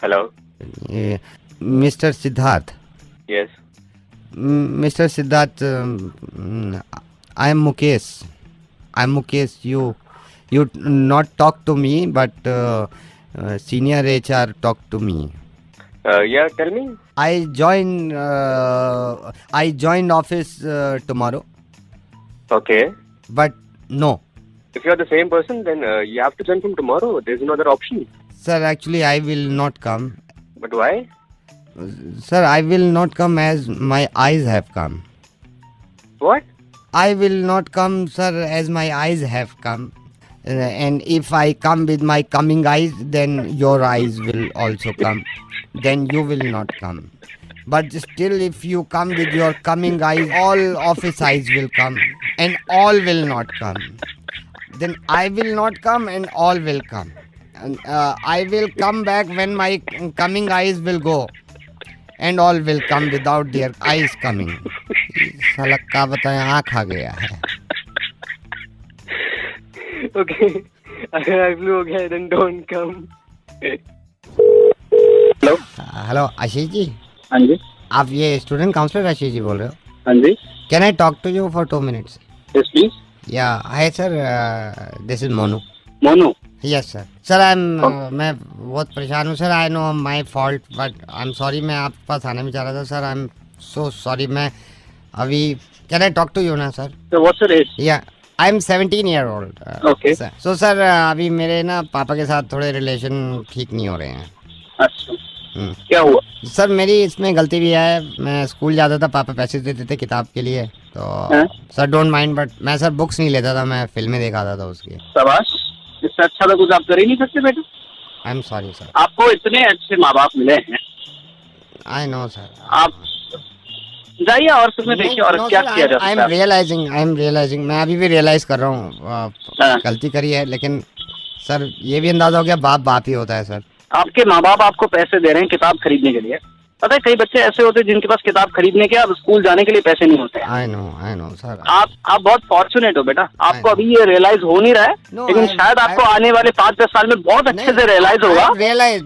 Hello. Mr. Siddharth. Yes. Mr. Siddharth, I am Mukesh. You not talk to me, but senior HR talk to me. Yeah. Tell me. I joined office tomorrow, Okay. but no. If you're the same person, then you have to join from tomorrow. There's no other option. Sir, actually I will not come. But why? Sir, I will not come as my eyes have come. What? I will not come, sir, as my eyes have come. And if I come with my coming eyes, then your eyes will also come. Then you will not come. But still, if you come with your coming eyes, all office eyes will come. And all will not come. Then I will not come and all will come. And I will come back when my coming eyes will go. And all will come without their eyes coming. साला का बताएं आँख आ गया है. Okay. अगर eye flu हो गया then don't come. Hello. Hello Ashish ji. हाँ जी. आप ये स्टूडेंट काउंसलर आशीष जी बोल रहे हो? हाँ जी. Can I talk to you for 2 minutes? Yes, please. Yeah hi sir, this is Monu. Mono. Yes sir. Sir मैं बहुत परेशान हूँ sir. I know my fault, but I am sorry. मैं आपके पास आने में चाह रहा था sir. I am so sorry. मैं अभी can I talk to you ना sir? So what's your age? Yeah I am 17 year old. Okay. So sir अभी मेरे ना पापा के साथ थोड़े रिलेशन ठीक नहीं हो रहे हैं. अच्छा. क्या हुआ? सर मेरी इसमें गलती भी है. मैं स्कूल जाता था, पापा पैसे देते थे किताब के लिए, तो सर डोंट माइंड, बट मैं सर बुक्स नहीं लेता था. मैं फिल्में दिखाता था उसकी. शाबाश. इससे अच्छा तो कुछ आप कर ही नहीं सकते बेटा. आई एम सॉरी सर. आपको इतने अच्छे माँ बाप मिले हैं. I know sir. आप जाइए और फिल्में देखिए और क्या किया जा सकता है. I am realising. मैं अभी भी रियलाइज कर रहा हूँ गलती करी है, लेकिन सर ये भी अंदाजा हो गया बाप बाप ही होता है सर. आपके माँ बाप आपको पैसे दे रहे हैं किताब खरीदने के लिए. पता है कई बच्चे ऐसे होते हैं जिनके पास किताब खरीदने के अब स्कूल जाने के लिए पैसे नहीं होते हैं. I know sir. आप बहुत फॉर्चुनेट हो बेटा. आपको अभी ये रियलाइज हो नहीं रहा है, लेकिन शायद आपको आने वाले 5-10 साल में बहुत अच्छे से रियलाइज होगा.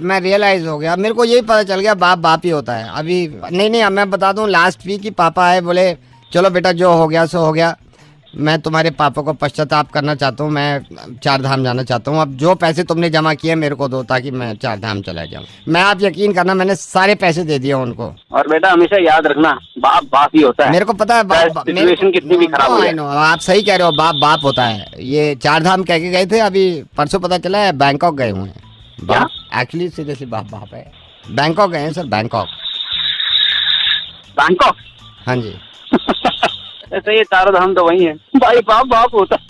मैं रियलाइज हो गया. मेरे को यही पता चल गया बाप बाप ही होता है. अभी नहीं मैं बता दूं, लास्ट वीक ही पापा आए, बोले चलो बेटा जो हो गया सो हो गया. मैं तुम्हारे पापा को पश्चाताप करना चाहता हूँ. मैं 4 धाम जाना चाहता हूँ. अब जो पैसे तुमने जमा किए मेरे को दो, ताकि मैं 4 धाम चला जाऊँ. मैं, आप यकीन करना, मैंने सारे पैसे दे दिए उनको. और बेटा हमेशा याद रखना बाप बाप ही होता है. मेरे को पता है सिचुएशन कितनी भी खराब हो जाए. आप सही कह रहे हो, बाप बाप होता है. ये 4 धाम कह के गए थे, अभी परसों पता चला है बैंकॉक गए हुए हैं. एक्चुअली सीरियसली बाप बाप है. बैंकॉक गए हैं सर. बैंकॉक. हाँ जी. ऐसे ये 4 धाम तो वही है. भाई बाप बाप होता है.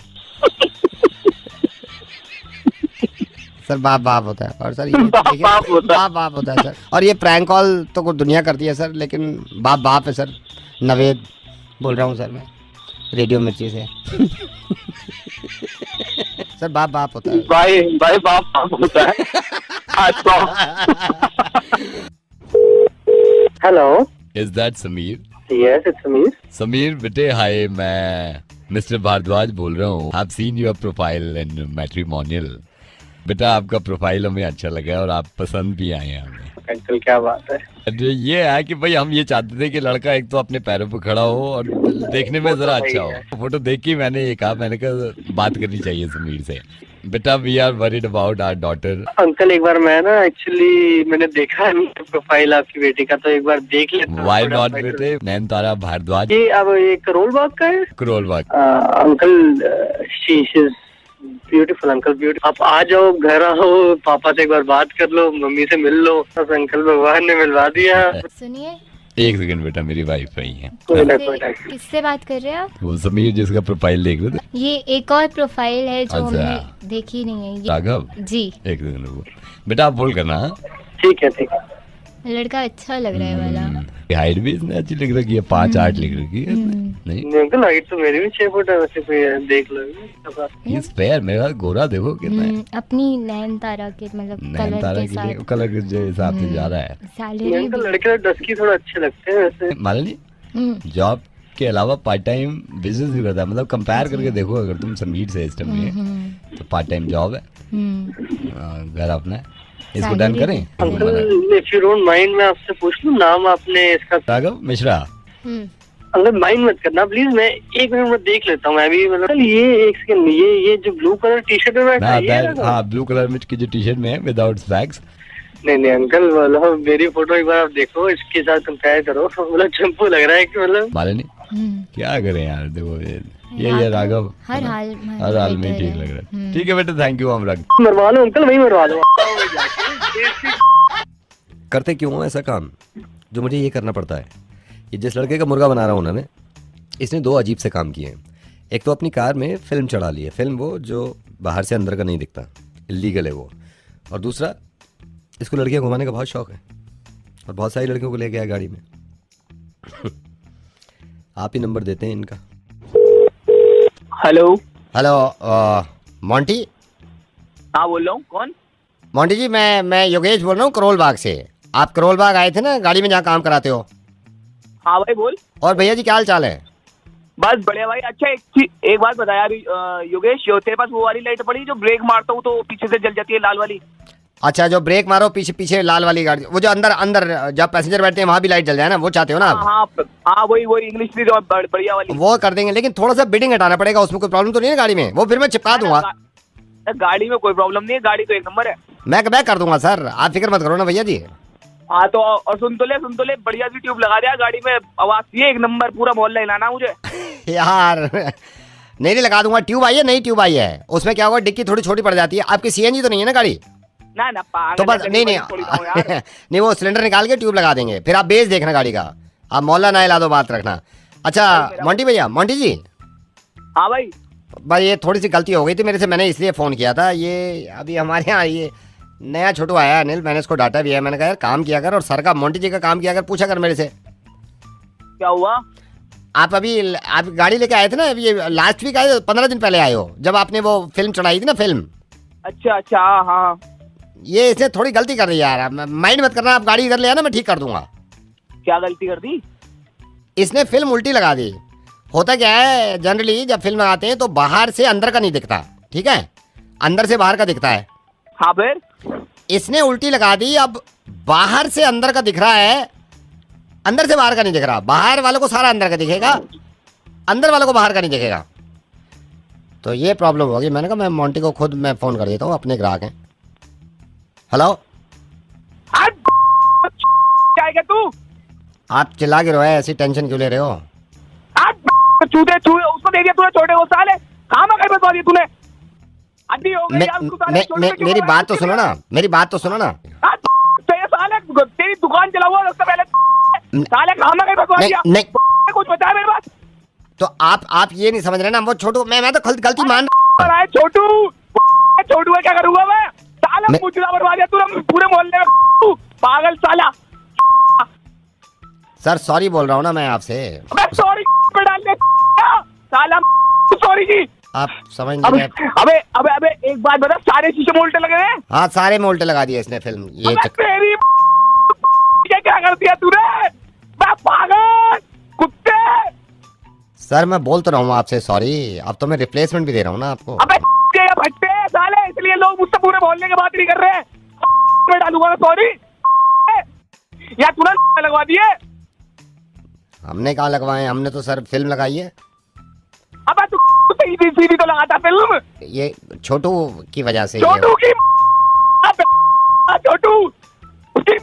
सर बाप बाप होता है. और सर ये बाप बाप होता है सर. और ये प्रैंक कॉल तो कुछ दुनिया करती है सर, लेकिन बाप बाप है सर. नवेद बोल रहा हूँ सर मैं, रेडियो मिर्ची से. सर बाप बाप होता है. भाई बाप बाप होता है. Hello. Is that Sameer? Yes, it's Sameer. Sameer बेटे हाय, मैं मिस्टर भारद्वाज बोल रहा हूँ. I've seen your profile in matrimonial. बेटा आपका प्रोफाइल हमें अच्छा लगा है और आप पसंद भी आए हैं हमें. अंकल क्या बात है. ये है कि भाई हम ये चाहते थे कि लड़का एक तो अपने पैरों पर खड़ा हो और देखने में जरा अच्छा हो. फोटो देख के मैंने ये कहा, मैंने कहा बात करनी चाहिए समीर से. बेटा we are worried about our daughter. Uncle एक बार मैं ना एक्चुअली मैंने देखा है प्रोफाइल आपकी बेटी का, तो एक बार देख लेता हूं. व्हाई नॉट बेटे. नैनतारा भारद्वाज. ये अब ये करोल बाग का है. Karol Bagh. Uncle she is beautiful. Uncle beautiful. आप आ जाओ, घर आओ, पापा से एक बार बात कर लो, मम्मी से मिल लो. बस अंकल भगवान ने मिलवा दिया. सुनिए. एक सेकंड बेटा, मेरी वाइफ आई है. किससे बात कर रहे हैं आप? वो समीर जिसका प्रोफाइल देख रहे थे. ये एक और प्रोफाइल है जो अच्छा. हमने देखी नहीं है. राघव जी. एक सेकंड रुको बेटा, आप बोल करना. ठीक है ठीक है. लड़का अच्छा लग रहा है वाला. हाइट भी इसने अच्छी लिख रखी है. 5'8" लिख रखी है. नहीं अंकल हाइट तो मेरी भी 6 फुट है. वैसे कोई देख लो. इस पैर मेरे पास गोरा देखो कितना है. अपनी नैनतारा के मतलब नैनतारा के लिए कलर के जो हिसाब से जा रहा है. सैलरी अंकल लड़के डस्की थोड़ा अच्छे लगते हैं वैसे. मालनी जॉब के अलावा पार्ट टाइम बिजनेस भी करता है. मतलब कंपेयर करके देखो, अगर तुम समीर से इस टाइम में तो पार्ट टाइम जॉब है, घर अपना है, इसको डन Salary करें? भी- uncle if you don't mind मैं आपसे पूछ लूं नाम आपने इसका। राघव मिश्रा। हम्म, अंकल माइंड मत करना प्लीज, मैं 1 मिनट में देख लेता हूँ मैं भी, मतलब ये एक सेकंड, ये जो ब्लू कलर टी शर्ट में बैठा है, ये रहा? हाँ ब्लू कलर में की जो टी शर्ट में है विदाउट स्पैक्स। नहीं अंकल, मतलब मेरी फोटो एक बार आप देखो, इसके साथ कंपेयर करो, मतलब चंपू लग रहा है कि मतलब। मालिनी हम्म। क्या करें यार, देखो ये राघव हर हाल हर हाल में ठीक लग रहा है। ठीक है बेटा, थैंक यू, हम रख। मरवा लो अंकल, वही मरवा लो। करते क्यों हो ऐसा काम जो मुझे ये करना पड़ता है? ये जिस लड़के का मुर्गा बना रहा हूँ उन्होंने, इसने 2 अजीब से काम किए हैं। एक तो अपनी कार में फिल्म चढ़ा ली है, फिल्म वो जो बाहर से अंदर का नहीं दिखता, इलीगल है वो। और दूसरा, इसको लड़कियां घुमाने का बहुत शौक है और बहुत सारी लड़कियों को ले गया गाड़ी में। आप ही नंबर देते हैं इनका। हेलो। Hello Monty. हाँ बोल रहा हूँ, कौन? मोंटी जी, मैं योगेश बोल रहा हूँ करोल बाग से। आप करोल बाग आए थे ना गाड़ी में जहाँ काम कराते हो? हाँ भाई बोल। और भैया जी क्या हाल चाल है? बस बढ़िया भाई। अच्छा एक बात बता यार योगेश, तेरे पास वो वाली लाइट पड़ी जो ब्रेक मारता हूँ तो पीछे से जल जाती है, लाल वाली? अच्छा, जो ब्रेक मारो पीछे पीछे लाल वाली गाड़ी, वो जो अंदर अंदर जब पैसेंजर बैठते हैं वहाँ भी लाइट जल जाए ना, वो चाहते हो ना आप? हाँ वही इंग्लिश में जो बढ़िया वाली। वो कर देंगे, लेकिन थोड़ा सा बिडिंग हटाना पड़ेगा। उसमें कोई प्रॉब्लम तो नहीं है गाड़ी में? वो फिर मैं चिपका दूंगा। गाड़ी में कोई प्रॉब्लम नहीं है, गाड़ी तो 1 नंबर है। मैं कर दूंगा सर, आप फिक्र मत करो ना भैया जी। हाँ तो और सुन तो ले बढ़िया सी ट्यूब लगा दिया गाड़ी में, आवाज ये 1 नंबर, पूरा मोहल्ला हिलाना मुझे। यार नहीं लगा दूंगा। ट्यूब आई है, नई ट्यूब आई है, उसमें क्या होगा, डिक्की थोड़ी छोटी पड़ जाती है। आपकी सीएनजी तो नहीं है ना गाड़ी? ना तो बस नहीं नहीं वो सिलेंडर निकाल के ट्यूब लगा देंगे, फिर आप बेस देखना गाड़ी का, आप मोहल्ला ना हिला दो, बात रखना। अच्छा मोंटी भैया, मोंटी जी। हाँ भाई। भाई ये थोड़ी सी गलती हो गई थी मेरे से, मैंने इसलिए फ़ोन किया था। ये अभी हमारे यहाँ ये नया छोटू आया है अनिल, मैंने इसको डांटा भी है। मैंने कहा यार काम किया कर, और सर का मोंटी जी का काम किया कर, पूछा कर मेरे से। क्या हुआ? आप गाड़ी लेके आए थे ना, ये लास्ट वीक आए, 15 दिन पहले आए हो, जब आपने वो फिल्म चढ़ाई थी ना, फिल्म। अच्छा हाँ। ये इसने थोड़ी गलती कर दी यार, माइंड मत करना। आप गाड़ी इधर ले आना, मैं ठीक कर दूंगा। क्या गलती कर दी? इसने फिल्म उल्टी लगा दी। होता क्या है, जनरली जब फिल्म लगाते हैं तो बाहर से अंदर का नहीं दिखता, ठीक है, अंदर से बाहर का दिखता है। हाँ फिर? इसने उल्टी लगा दी, अब बाहर से अंदर का दिख रहा है, अंदर से बाहर का नहीं दिख रहा। बाहर वालों को सारा अंदर का दिखेगा, अंदर वालों को बाहर का नहीं दिखेगा। तो ये प्रॉब्लम होगी। मैंने कहा मैं मोंटी को खुद मैं फोन कर देता हूँ, अपने ग्राहक हैं। हेलो, क्या तू? आप चिल्ला के रोए, ऐसी टेंशन क्यों ले रहे हो? चूते उसको दे दिया तूने, छोटे वो साले कहाँ में गए बता दिया तूने? अड्डी हो गई यार, तू साले छोटे छोटे मेरी बात तो सुनो ना, मेरी बात तो सुनो ना। तो ये साले तेरी दुकान चला हुआ उससे पहले साले कहाँ में गए बता दिया? नहीं कुछ बता मेरे पास। तो आप ये नहीं समझ रहे ना, वो छोटू, मैं तो गलती मान रहा है। छोटू है, क्या करूंगा मैं? साला मुझे बर्बाद दिया तूने पूरे मोहल्ले में, पागल साला। सर सॉरी बोल रहा हूँ ना मैं आपसे। सॉरी पे डाल दे साला, सॉरी जी। आप समझ नहीं रहे। अबे एक बात बता, सारे शीशे में उल्टे लगे हैं? हाँ सारे में उल्टे लगा दिए इसने फिल्म। ये तेरी क्या कर दिया तूने? पागल कुत्ते। सर मैं बोल तो रहा हूँ आपसे सॉरी, अब तो मैं रिप्लेसमेंट भी दे रहा हूँ ना आपको। अबे भट्टे साले, इसलिए लोग मुझसे पूरे मोहल्ले की बात नहीं कर रहे। मैं डालूंगा सॉरी, या तूने लगवा दिए? हमने कहाँ लगवाए, हमने तो सर फिल्म लगाई है। अबे तू सीधी तो लगाता फिल्म, ये छोटू की वजह से। छोटू की छोटू उसकी।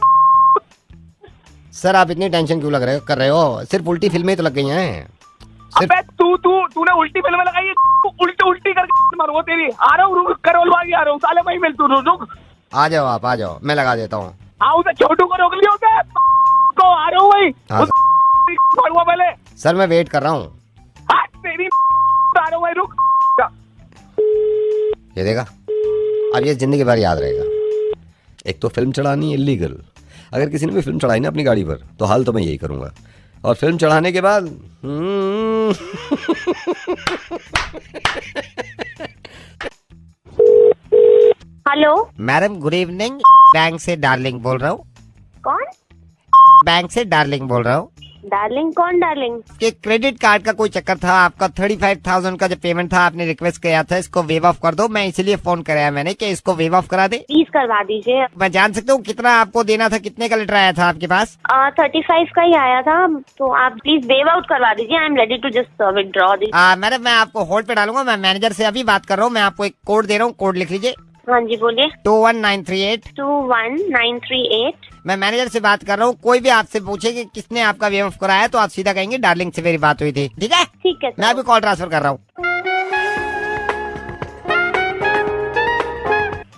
सर आप इतनी टेंशन क्यों कर रहे हो? सिर्फ उल्टी फिल्में तो लग गई हैं। अबे तूने उल्टी फिल्म लगाई है, उल्टी करके मारो तेरी। आ रहा हूँ, रुक करोल बागी आ रहा हूँ साले, वहीं मिल तू, रुक। आ जाओ आप, आ जाओ, मैं लगा देता हूँ। हाँ उसे छोटू को रोक लिया उसे, को आ रहा हूँ वहीं। पहले सर मैं वेट कर रहा हूँ। तेरी आ रहा हूँ, रुक। ये देखा, अब ये जिंदगी भर याद रहेगा। एक तो फिल्म चढ़ानी इलीगल, अगर किसी ने भी फिल्म चढ़ाई ना अपनी गाड़ी पर तो हाल तो मैं यही करूंगा। और फिल्म चढ़ाने के बाद hello madam, good evening. Bank से डार्लिंग बोल रहा हूँ। कौन? बैंक से डार्लिंग बोल रहा हूँ। डार्लिंग कौन डार्लिंग? कि क्रेडिट कार्ड का कोई चक्कर था, आपका 35,000 का जो पेमेंट था आपने रिक्वेस्ट किया था इसको वेव ऑफ कर दो, मैं इसलिए फोन कराया मैंने कि इसको वेव ऑफ करा दे। प्लीज करवा दीजिए। मैं जान सकता हूँ कितना आपको देना था, कितने का लेटर आया था आपके पास? 35 का ही आया था, तो आप प्लीज वेव आउट करवा दीजिए। I am ready to just withdraw this. Madam मैं आपको होल्ड पे डालूंगा, मैं मैनेजर से अभी बात कर रहा हूँ, मैं आपको एक कोड दे रहा हूँ, कोड लिख लीजिए। हाँ जी बोलिए। 21938। 21938। मैं मैनेजर से बात कर रहा हूँ, कोई भी आपसे पूछे कि किसने आपका वेव ऑफ कराया तो आप सीधा कहेंगे डार्लिंग से मेरी बात हुई थी, ठीक है? ठीक है मैं अभी कॉल ट्रांसफर कर रहा हूँ।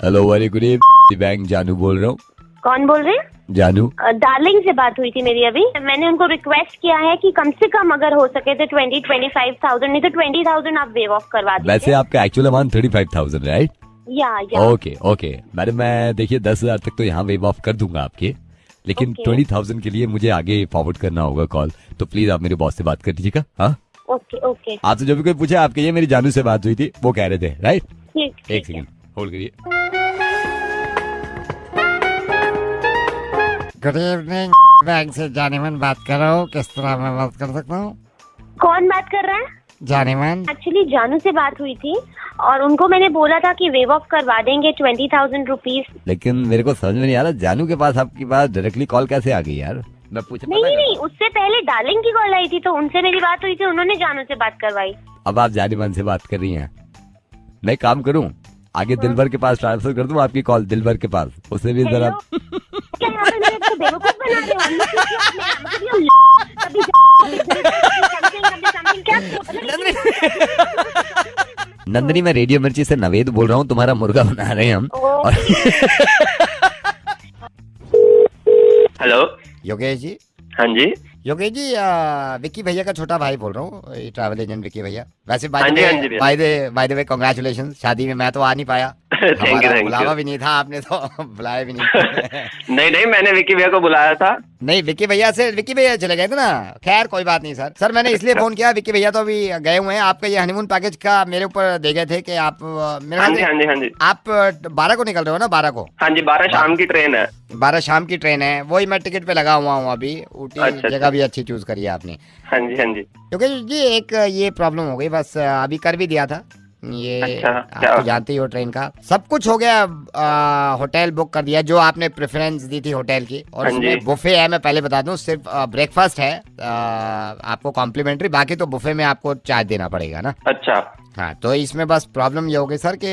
Hello very good evening, bank जानू बोल रहा हूँ। कौन बोल रहे हैं? जानू। डार्लिंग से बात हुई थी मेरी अभी। मैंने उनको रिक्वेस्ट किया है कि कम से कम अगर हो सके तो 25,000 नहीं तो 20,000 आप वेव ऑफ करवा दीजिए। वैसे आपका एक्चुअल अमाउंट 35,000 राइट? या ओके ओके मैडम, मैं देखिए 10,000 तक तो यहाँ वेव ऑफ कर दूंगा आपके, लेकिन 20,000 के लिए मुझे आगे फॉरवर्ड करना होगा कॉल, तो प्लीज आप मेरे बॉस से बात कर दीजिएगा। हाँ ओके ओके आपसे जो भी कोई पूछे आपके ये मेरी जानू से बात हुई थी, वो कह रहे थे राइट? ठीक। एक सेकंड होल्ड करिए। गुड इवनिंग, बैंक से जानेमन बात कर रहा हूँ, किस तरह मैं बात कर सकता हूँ? कौन बात कर रहा है? जानेमन। एक्चुअली जानू से बात हुई थी और उनको मैंने बोला था कि वेव ऑफ करवा देंगे 20,000 रुपीज। लेकिन मेरे को समझ में नहीं आ रहा, जानू के पास आपकी बात डायरेक्टली कॉल कैसे आ गई यार? मैं पूछा नहीं, उससे पहले डार्लिंग की कॉल आई थी तो उनसे मेरी बात हुई थी, उन्होंने जानू से बात करवाई। अब आप जानेमन से बात कर रही हैं, मैं काम करूं आगे दिलबर के पास ट्रांसफर कर दूं आपकी कॉल दिलबर के पास, उससे भी जरा। क्या यहाँ पे मेरे को बेवकूफ बना रहे हो? नंदनी, मैं रेडियो मिर्ची से नवेद बोल रहा हूँ, तुम्हारा मुर्गा बना रहे हैं हम। और हेलो योगेश जी। हाँ जी। योगेश जी, विक्की भैया का छोटा भाई बोल रहा हूँ, ट्रैवल एजेंट विक्की भैया। वैसे हाँ जी, हाँ जी भैया। बाय द वे कांग्रेचुलेशन, शादी में मैं तो आ नहीं पाया, थैंक यू। बुलावा भी नहीं था आपने तो बुलाया भी नहीं। नहीं, मैंने विक्की भैया को बुलाया था। नहीं, विक्की भैया चले गए थे ना। खैर कोई बात नहीं सर मैंने इसलिए फोन किया, विक्की भैया तो अभी गए हुए हैं। आपका ये हनीमून पैकेज का मेरे ऊपर दे गए थे कि आप मेरे हाँ जी। आप 12 को निकल रहे हो ना? 12 को? हाँ जी, 12 शाम की ट्रेन है। 12 शाम की ट्रेन है, वही मैं टिकट पे लगा हुआ हूँ अभी। ऊटी अच्छा, जगह भी अच्छी चूज करी है आपने। हाँ जी। क्योंकि जी एक ये प्रॉब्लम हो गई, बस अभी कर भी दिया था ये। अच्छा, आप तो जानते ही हो ट्रेन का सब कुछ हो गया। होटल बुक कर दिया, जो आपने प्रेफरेंस दी थी होटल की, और हाँ जी। उसमें बुफे है। मैं पहले बता दूं, सिर्फ ब्रेकफास्ट है आपको कॉम्प्लीमेंट्री, बाकी तो बुफे में आपको चार्ज देना पड़ेगा ना। अच्छा। हाँ, तो इसमें बस प्रॉब्लम ये हो गई सर कि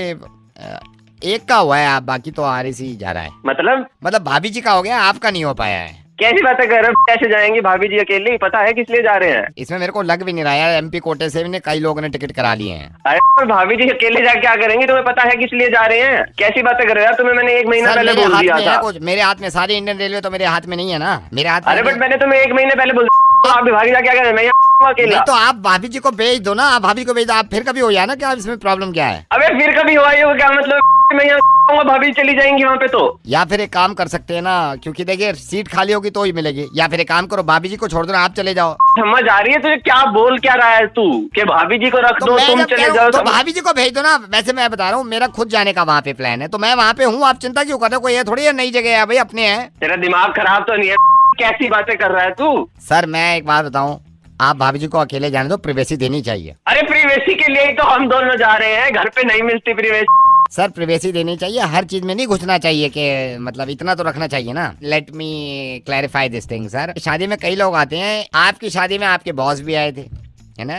एक का हुआ है, आप बाकी तो RAC जा रहा है। मतलब भाभी जी का हो गया, आपका नहीं हो पाया है। कैसी बातें कर रहे हो? कैसे जाएंगी भाभी जी अकेले? पता है किस लिए जा रहे हैं? इसमें मेरे को लग भी नहीं रहा यार, MP कोटे से भी कई लोगों ने टिकट करा लिए हैं। अरे भाभी जी अकेले जा क्या करेंगी? तुम्हें पता है किस लिए जा रहे हैं? कैसी बातें कर रहे हो यार? तुम्हें मैंने 1 महीना सर, पहले मेरे बोल हाथ दिया में था। है कुछ, मेरे हाथ में सारी इंडियन रेलवे तो मेरे हाथ में नहीं है ना, मेरे हाथ में। अरे बट मैंने तुम्हें 1 महीने पहले बोल दिया, आप भागी जा क्या कर रहे हैं? मैं यहाँ अकेला। नहीं तो आप भाभी जी को भेज दो ना, आप भाभी को भेज दो। आप फिर कभी हो जाए ना, क्या इसमें प्रॉब्लम क्या है? अबे फिर कभी हुआ ये क्या मतलब? मैं यहाँ भाभी चली जाएंगी वहाँ पे तो। या फिर एक काम कर सकते हैं ना, क्योंकि देखिए सीट खाली होगी तो ही मिलेगी। या फिर एक काम करो, भाभी जी को छोड़ दो ना, आप चले जाओ। समझ आ रही है तुझे? क्या बोल क्या रहा है तू कि भाभी जी को रख तो दो, मैं तुम जब कह चले रहा जाओ। हूं, तो भाभी जी को भेज दो ना। वैसे मैं बता रहा हूँ, मेरा खुद जाने का वहाँ पे प्लान है, तो मैं वहाँ पे हूँ। आप चिंता क्यों कर रहे हो? कोई ये थोड़ी है नई जगह है भाई, अपने हैं। तेरा दिमाग खराब तो नहीं है? कैसी बातें कर रहा है तू? सर मैं एक बात बताऊँ, आप भाभी जी को अकेले जाने दो, प्रिवेसी देनी चाहिए। अरे प्रिवेसी के लिए ही तो हम दोनों जा रहे हैं, घर पे नहीं मिलती प्रिवेसी। सर प्रिवेसी देनी चाहिए, हर चीज में नहीं घुसना चाहिए, कि मतलब इतना तो रखना चाहिए ना। Let me clarify this thing sir. शादी में कई लोग आते हैं, आपकी शादी में आपके बॉस भी आए थे, है ना?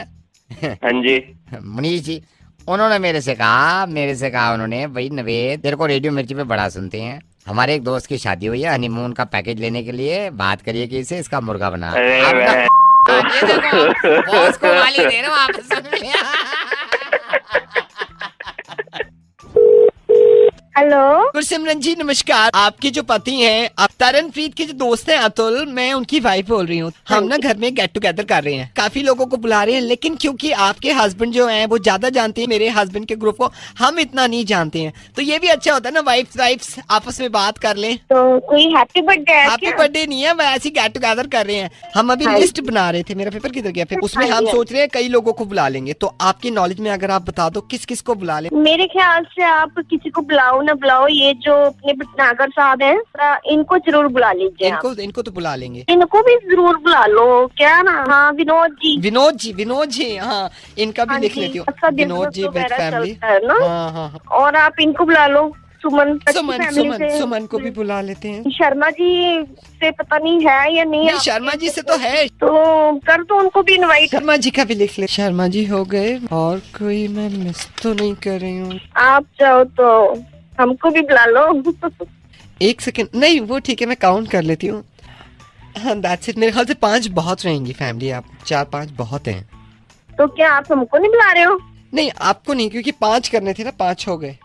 हाँ जी। मनीष जी, उन्होंने मेरे से कहा उन्होंने, भाई नवेद तेरे को रेडियो मिर्ची पे बड़ा सुनते हैं, हमारे एक दोस्त की शादी हुई है, हनीमून का पैकेज लेने के लिए बात करिए कि इसे इसका मुर्गा बना। अरे ये देखो, बॉस को गाली दे रहे हो आप, सुन लिया। हेलो गुरसिमरन जी नमस्कार। आपके जो पति हैं, आप तरनप्रीत के जो दोस्त हैं अतुल, मैं उनकी वाइफ बोल रही हूँ। हम ना घर में गेट टुगेदर कर रहे हैं, काफी लोगों को बुला रहे हैं, लेकिन क्योंकि आपके हस्बैंड जो हैं वो ज्यादा जानते हैं मेरे हस्बैंड के ग्रुप को, हम इतना नहीं जानते हैं। तो ये भी अच्छा होता है ना, वाइफ्स आपस में बात कर लें। तो कोई हैप्पी बर्थडे है? हैप्पी बर्थडे नहीं है, मैं ऐसी गेट टुगेदर कर रहे हैं। हम अभी लिस्ट बना रहे थे, मेरा पेपर किधर गया फिर? उसमें हम सोच रहे हैं कई लोगों को बुला लेंगे। तो आपकी नॉलेज में अगर आप बता दो किस किस को बुला लें। मेरे ख्याल से आप किसी को बुलाओ उन्हें बुलाओ, ये जो अपने भटनागर साहब हैं, इनको जरूर बुला लीजिए आप। इनको तो बुला लेंगे। इनको भी जरूर बुला लो। क्या ना, हाँ विनोद जी, हाँ इनका भी हाँ लिख जी, लेती हूँ। अच्छा विनोद जी business विद वगैरह फैमिली। चलता है ना। हाँ। और आप इनको बुला लो, सुमन को भी बुला लेते हैं। शर्मा जी से पता नहीं है या नहीं। नहीं, शर्मा जी से तो है। तो कर दो उनको भी इनवाइट। शर्मा जी का भी लिख ले। शर्मा जी हो गए, और कोई मैं मिस तो नहीं कर रही हूँ। आप चाहो तो हमको भी बुला लो। 1 सेकंड, नहीं वो ठीक है, मैं काउंट कर लेती हूँ। हाँ दैट्स इट। मेरे ख्याल से 5 बहुत रहेंगी फैमिली, आप 4-5 बहुत हैं। तो क्या आप हमको नहीं बुला रहे हो? नहीं आपको नहीं, क्योंकि 5 करने थे ना, 5 हो गए।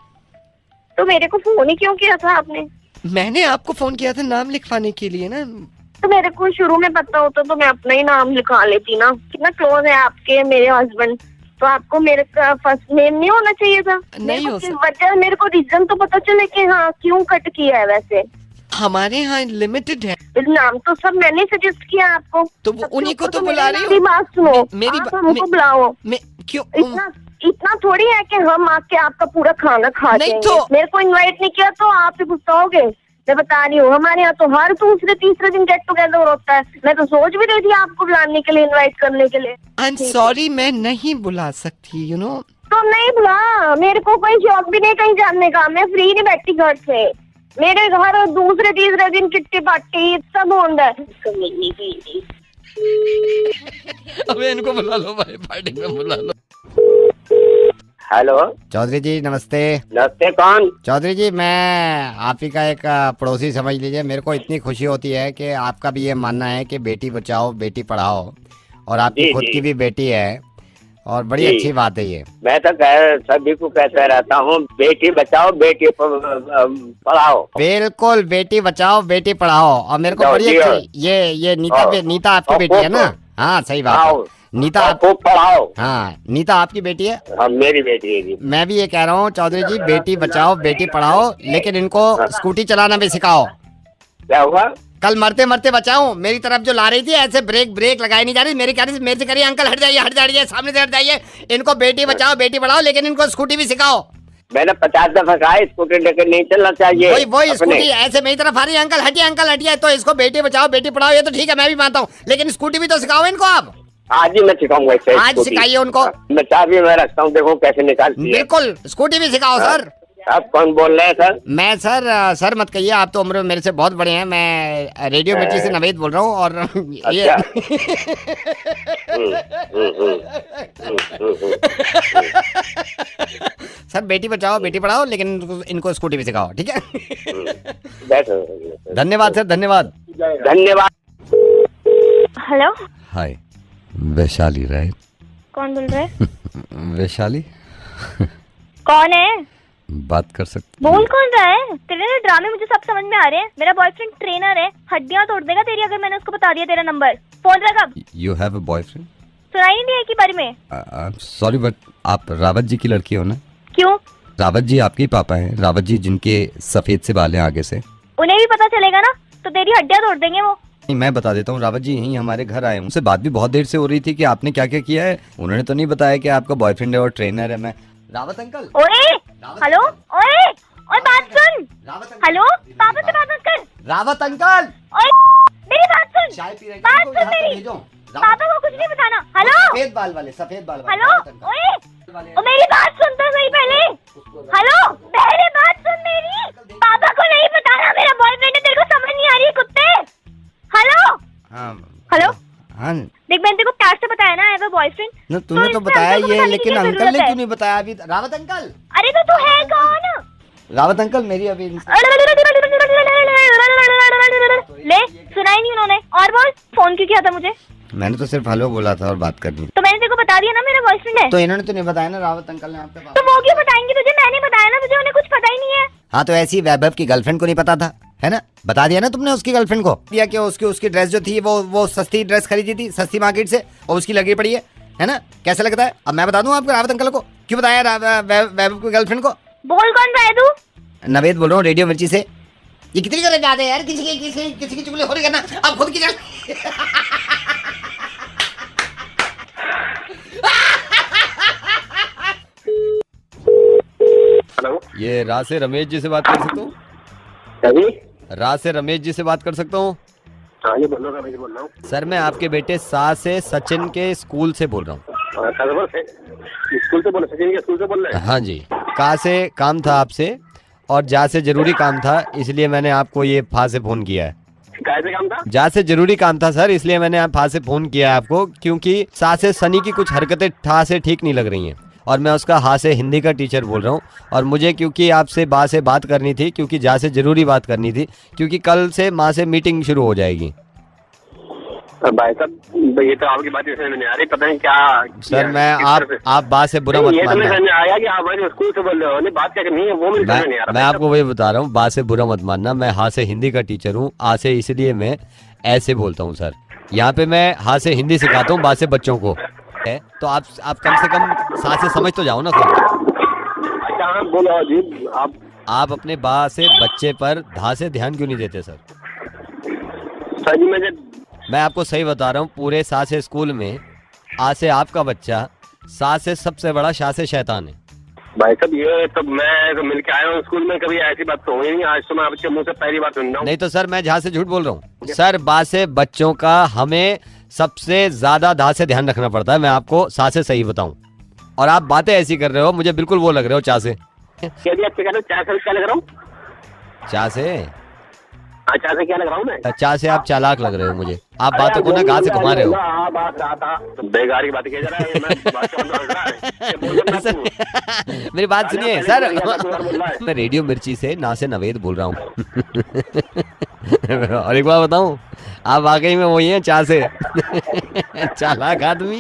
तो मेरे को फोन ही क्यों किया था आपने? मैंने आपको फोन किया था नाम लिखवाने के लिए ना। तो मेरे को शुरू में पता होता तो मैं अपना ही नाम लिखा लेती ना। कितना क्लोज है आपके मेरे हस्बैंड, तो आपको मेरे का फर्स्ट नेम नहीं होना चाहिए था? नहीं हो सकता। वजह, मेरे को रीजन तो पता चले कि हाँ क्यों कट किया है। वैसे हमारे यहाँ लिमिटेड है। नाम तो सब मैंने सजेस्ट किया आपको, तो वो उन्हीं को तो मेरी बुला रही मेरी हूँ। बात सुनो, मेरी आप बा- हमको बुलाओ। मैं क्यों? इतना थोड़ी है कि हम आके आपका पूरा खाना खा नहीं जाएंगे। तो- मेरे को इनवाइट नहीं किया तो आप भी गुस्सा होगे। मैं बता रही हूँ, हमारे यहाँ तो हर दूसरे तीसरे दिन गेट टुगेदर होता है। मैं तो सोच भी रही थी आपको बुलाने के लिए, इनवाइट करने के लिए। आई एम सॉरी, मैं नहीं बुला सकती, यू नो। तो नहीं बुला, मेरे को कोई शौक भी नहीं कहीं जाने का। मैं फ्री नहीं बैठी घर से। मेरे घर दूसरे तीसरे दिन किट्टी पार्टी सब होता है। अबे इनको बुला लो भाई, पार्टी में बुला लो। हेलो, चौधरी जी नमस्ते। नमस्ते, कौन? चौधरी जी मैं आप ही का एक पड़ोसी समझ लीजिए। मेरे को इतनी खुशी होती है कि आपका भी ये मानना है कि बेटी बचाओ बेटी पढ़ाओ, और आपकी जी, खुद जी। की भी बेटी है, और बड़ी जी। अच्छी बात है ये। मैं तो सभी को कहता रहता हूँ, बेटी बचाओ बेटी पढ़ाओ। बिल्कुल, बेटी बचाओ बेटी पढ़ाओ। और मेरे को जाओ, बड़ी जी, अच्छी ये नीता आपकी और बेटी है ना? हाँ सही बात आओ, है। नीता और आप, खूब पढ़ाओ। हाँ नीता आपकी बेटी है। हाँ, मेरी बेटी है जी। मैं भी ये कह रहा हूँ चौधरी जी, बेटी बचाओ बेटी पढ़ाओ, लेकिन इनको स्कूटी चलाना भी सिखाओ। क्या हुआ? कल मरते मरते बचाओ, मेरी तरफ जो ला रही थी ऐसे ब्रेक लगाई नहीं जा रही। मेरे से कह रही अंकल हट जाइए सामने से हट जाइए। इनको बेटी बचाओ बेटी पढ़ाओ, लेकिन इनको स्कूटी भी सिखाओ। मैंने 50 दफा कहा स्कूटी लेकर नहीं चलना चाहिए। वही अपने। स्कूटी ऐसे मेरी तरफ आ रही है, अंकल हटिए। तो इसको बेटी बचाओ बेटी पढ़ाओ, ये तो ठीक है, मैं भी मानता हूँ, लेकिन स्कूटी भी तो सिखाओ इनको आप। आज ही मैं सिखाऊंगा इसे आज स्कूटी। सिखाइए उनको। मैं चाबी मैं रखता हूँ, देखो कैसे निकालती है। बिल्कुल, स्कूटी भी सिखाओ सर। आप कौन बोल रहे हैं सर? मैं सर मत कहिए, आप तो उम्र में मेरे से बहुत बड़े हैं। मैं रेडियो मिर्ची से नवेद बोल रहा हूँ, और ये सर बेटी बचाओ बेटी पढ़ाओ, लेकिन इनको स्कूटी भी सिखाओ, ठीक है? बैठो। धन्यवाद सर, धन्यवाद। धन्यवाद। हेलो, हाय वैशाली, राइट? कौन बोल रहा है? वैशाली कौन है? बात कर सकते? बोल कौन रहा है? तेरे ना ड्रामे मुझे सब समझ में आ रहे हैं। मेरा बॉयफ्रेंड ट्रेनर है, हड्डियां तोड़ देगा तेरी अगर मैंने उसको बता दिया तेरा नंबर। फोन रख अब। You have a boyfriend? सुनाई नहीं दिया कि बारे में? आई एम सॉरी बट आप रावत जी की लड़की हो ना? क्यों? रावत जी आपके ही पापा हैं, रावत जी जिनके सफेद से बाल हैं आगे से। उन्हें भी पता चलेगा ना, तो तेरी हड्डियां तोड़ देंगे वो। नहीं, मैं बता देता हूँ, रावत जी यहीं हमारे घर आए हैं। उनसे बात भी बहुत देर से हो रही थी कि आपने क्या क्या किया है। उन्होंने तो नहीं बताया कि आपका बॉयफ्रेंड है और ट्रेनर है। मैं रावत अंकल। ओए, हेलो, ओए, बात सुन। हेलो, पापा से बात मत कर। रावत अंकल, ओए, मेरी बात सुन। चाय पी रहे हैं, बात इनको सुन यहाँ से मेरी। भेजो। पापा को कुछ नहीं बताना। हेलो, सफेद बाल वाले हेलो, रावत अंकल। ओए, ओ मेरी बात सुन तो सही पहले। हेलो, पहले बात सुन मेरी। पापा को नहीं बताना मेरा बॉयफ्रेंड है, तेरे को समझ नहीं आ रही है कुत्ते। हेलो, हाँ हेलो, हाँ, देख मैंने तेरे को प्यार से बताया ना, आई हैव अ बॉयफ्रेंड। न, तूने तो इससे बताया अंकल को ये, बताने की लेकिन क्या अंकल जरूरत ने है? क्यों नहीं बताया अभी? रावत अंकल, अरे तो तू है कौन? रावत अंकल मेरी अभी ले, सुना ही नहीं उन्होंने। और बोल, फोन क्यों किया था मुझे? मैंने तो सिर्फ हेलो बोला था और बात करनी। तो मैंने तेरे को बता दिया ना मेरा बॉयफ्रेंड है। तो इन्होंने तो नहीं बताया ना, रावत अंकल ने आपके पास। तो वो क्यों बताएंगे तुझे? मैंने बताया ना तुझे, उन्हें कुछ पता ही नहीं है। हाँ तो ऐसी वैभव की गर्लफ्रेंड को नहीं पता था, है ना? बता दिया ना तुमने उसकी गर्लफ्रेंड को, दिया कि उसकी ड्रेस जो थी वो सस्ती ड्रेस खरीदी थी सस्ती मार्केट से, और उसकी लगी पड़ी है ना? कैसा लगता है? अब मैं बता दूं आपको रावत अंकल को क्यों बताया वैभव की गर्लफ्रेंड को। बोल कौन रहा है तू? नवेद बोल रहा हूँ, रेडियो मिर्ची से। ये कितनी करे जाते हैं यार, किसी की चुगली हो रही है ना, आप खुद की चल। हेलो, ये रा से रमेश जी से बात कर सकता हूँ? अभी रा से रमेश जी से बात कर सकता हूँ? हाँ जी बोल रहा हूँ। सर मैं आपके बेटे सा से सचिन के स्कूल से बोल रहा हूँ। स्कूल से बोल सचिन के स्कूल से बोल रहे हाँ जी। का से काम था आपसे और जा से जरूरी काम था, इसलिए मैंने आपको ये फा से फोन किया है। कैसे काम था? जा से जरूरी काम था सर, इसलिए मैंने आप फा से फोन किया है आपको, क्योंकि सा से सनी की कुछ हरकतें ठा से ठीक नहीं लग रही हैं और मैं उसका हा से हिंदी का टीचर बोल रहा हूँ। और मुझे क्योंकि आपसे बा से बात करनी थी, क्योंकि जा से जरूरी बात करनी थी, क्योंकि कल से माँ से मीटिंग शुरू हो जाएगी। भाई साहब ये तो आपकी बात समझ में नहीं आ रही, पता नहीं क्या सर मैं आप बात से बुरा मत ये तो मानना। समझ में आया कि आप हमारे स्कूल से बोल रहे हो, नहीं बात क्या करनी है वो मुझे समझ में नहीं आ रहा। मैं आपको वही बता रहा हूँ, बात से बुरा मत मानना। मैं हा से हिंदी का टीचर हूँ, आ से इसलिए मैं ऐसे बोलता हूँ सर। यहाँ पे मैं हा से हिंदी सिखाता हूँ, बा से बच्चों को है, तो आप कम से कम सा से समझ तो जाओ ना सर। अच्छा बोलो जी। आप अपने बा से बच्चे पर धा से ध्यान क्यों नहीं देते सर? सर जी मैं आपको सही बता रहा हूँ, पूरे सा से स्कूल में आ से आपका बच्चा, सा से सबसे बड़ा, शा से शैतान है। भाई साहब ये तो मैं तो मिल के आया हूँ स्कूल में, कभी ऐसी बात तो हुई नहीं, आज तो मैं आपके मुंह से पहली बात सुन रहा हूँ। नहीं तो सर मैं जहाँ से झूठ बोल रहा हूँ सर। बा से बच्चों का हमें सबसे ज्यादा धा से ध्यान रखना पड़ता है, मैं आपको सा से सही बताऊं। और आप बातें ऐसी कर रहे हो, मुझे बिल्कुल वो लग रहे हो चा से। क्या क्या लग रहा हूँ? चा से? अच्छा से क्या लग रहा हूँ मैं? चा से आप चालाक लग रहे हो मुझे। आप बातों को ना गा से घुमा रहे हो। बेकार की बात किया जा रहा है, मैं बात कर रहा है। सर, मेरी बात सुनिए सर। मैं रेडियो मिर्ची से ना से नवेद बोल रहा हूँ। और एक बार बताऊं, आप वाकई में वही हैं चा से। चालाक आदमी।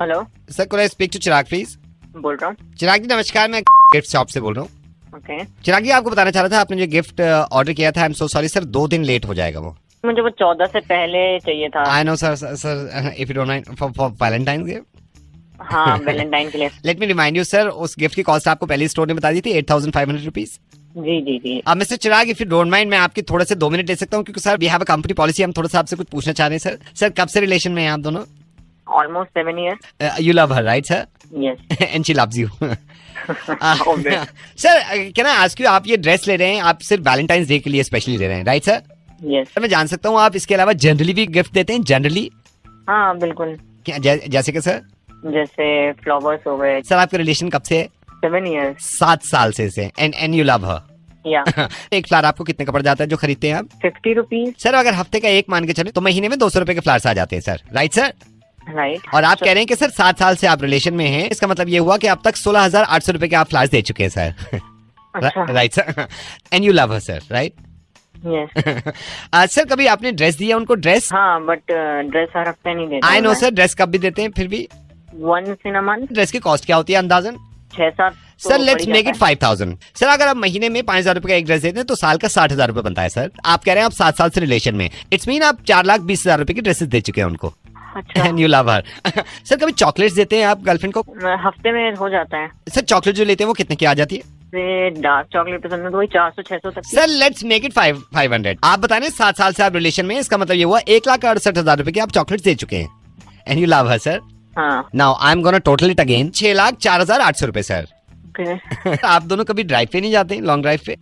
Hello sir could I speak to Chirag please? बोल रहा हूँ। चिराग जी नमस्कार, मैं गिफ्ट शॉप से बोल रहा हूँ। ओके चिराग जी आपको बताना चाह रहा था, आपने जो गिफ्ट ऑर्डर किया था, आई एम सो सॉरी सर, 2 दिन लेट हो जाएगा वो। मुझे वो 14 से पहले चाहिए था। I know sir, sir if you don't mind for Valentine gift. हाँ वैलेंटाइन के लिए। Let me remind you sir, उस गिफ्ट की कॉस्ट आपको पहले स्टोर ने बता दी थी 8500 रुपीज। जी जी जी। अब mister Chirag if you don't mind, मैं आपके थोड़े से 2 मिनट ले सकता हूँ, क्योंकि sir we have a company policy, हम थोड़ा सा आपसे कुछ पूछना चाह रहे हैं सर। सर कब से रिलेशन में हैं आप दोनों? Almost 7 years। You love her right sir? Yes. And she loves you. Sir can I ask you, आप ये ड्रेस ले रहे हैं, आप सिर्फ वैलेंटाइंस डे के लिए स्पेशली ले रहे हैं राइट सर? यस। सर मैं जान सकता हूँ आप इसके अलावा जनरली भी गिफ्ट देते हैं? जनरली हाँ बिल्कुल। जैसे कि सर? जैसे फ्लावर्स हो गए। सर आपका रिलेशन कब से है? 7 years। 7 साल से एंड यू लव हर? या। एक फ्लावर आपको कितने का पड़ जाता है जो खरीदते हैं आप? 50 रुपीज। सर अगर हफ्ते का एक मान के चले तो महीने में 200 रुपए के फ्लावर्स आ जाते हैं सर, राइट सर? राइट। और आप कह रहे हैं कि सर 7 साल से आप रिलेशन में हैं, इसका मतलब ये हुआ कि अब तक 16,800 रुपए के आप फ्लावर्स दे चुके हैं सर। अच्छा। Right sir? And you love her sir, right? Yes. Sir कभी आपने ड्रेस दिया उनको? ड्रेस? हाँ बट ड्रेस हर हफ्ते नहीं देते। आई नो सर, ड्रेस कब भी देते हैं फिर भी? Once in a month. Dress की कॉस्ट क्या होती है अंदाजन? 6-7। Sir let's make it 5,000। Sir अगर आप महीने में 5,000 रुपए का एक ड्रेस देते हैं तो साल का 60,000 रुपए बनता है सर। आप कह रहे हैं आप 7 साल से रिलेशन में, इट्स मीन आप 4,20,000 रुपए की ड्रेसेस दे चुके हैं उनको। अच्छा। And you love her. Sir कभी चॉकलेट्स देते हैं आप गर्लफ्रेंड को? हफ्ते में हो जाता है। सर चॉकलेट जो लेते हैं वो कितने की आ जाती है? डार्क चॉकलेट पसंद है तो वही 400-600 तक। Sir let's make it 500। आप बता रहे हैं 7 साल से आप रिलेशन में, इसका मतलब ये हुआ 1,68,000 रुपए की आप चॉकलेट दे चुके हैं। And you love her sir? हाँ। Now I am gonna total it again, 6,04,800 रुपए सर। आप दोनों कभी ड्राइव पे नहीं जाते, लॉन्ग ड्राइव पे?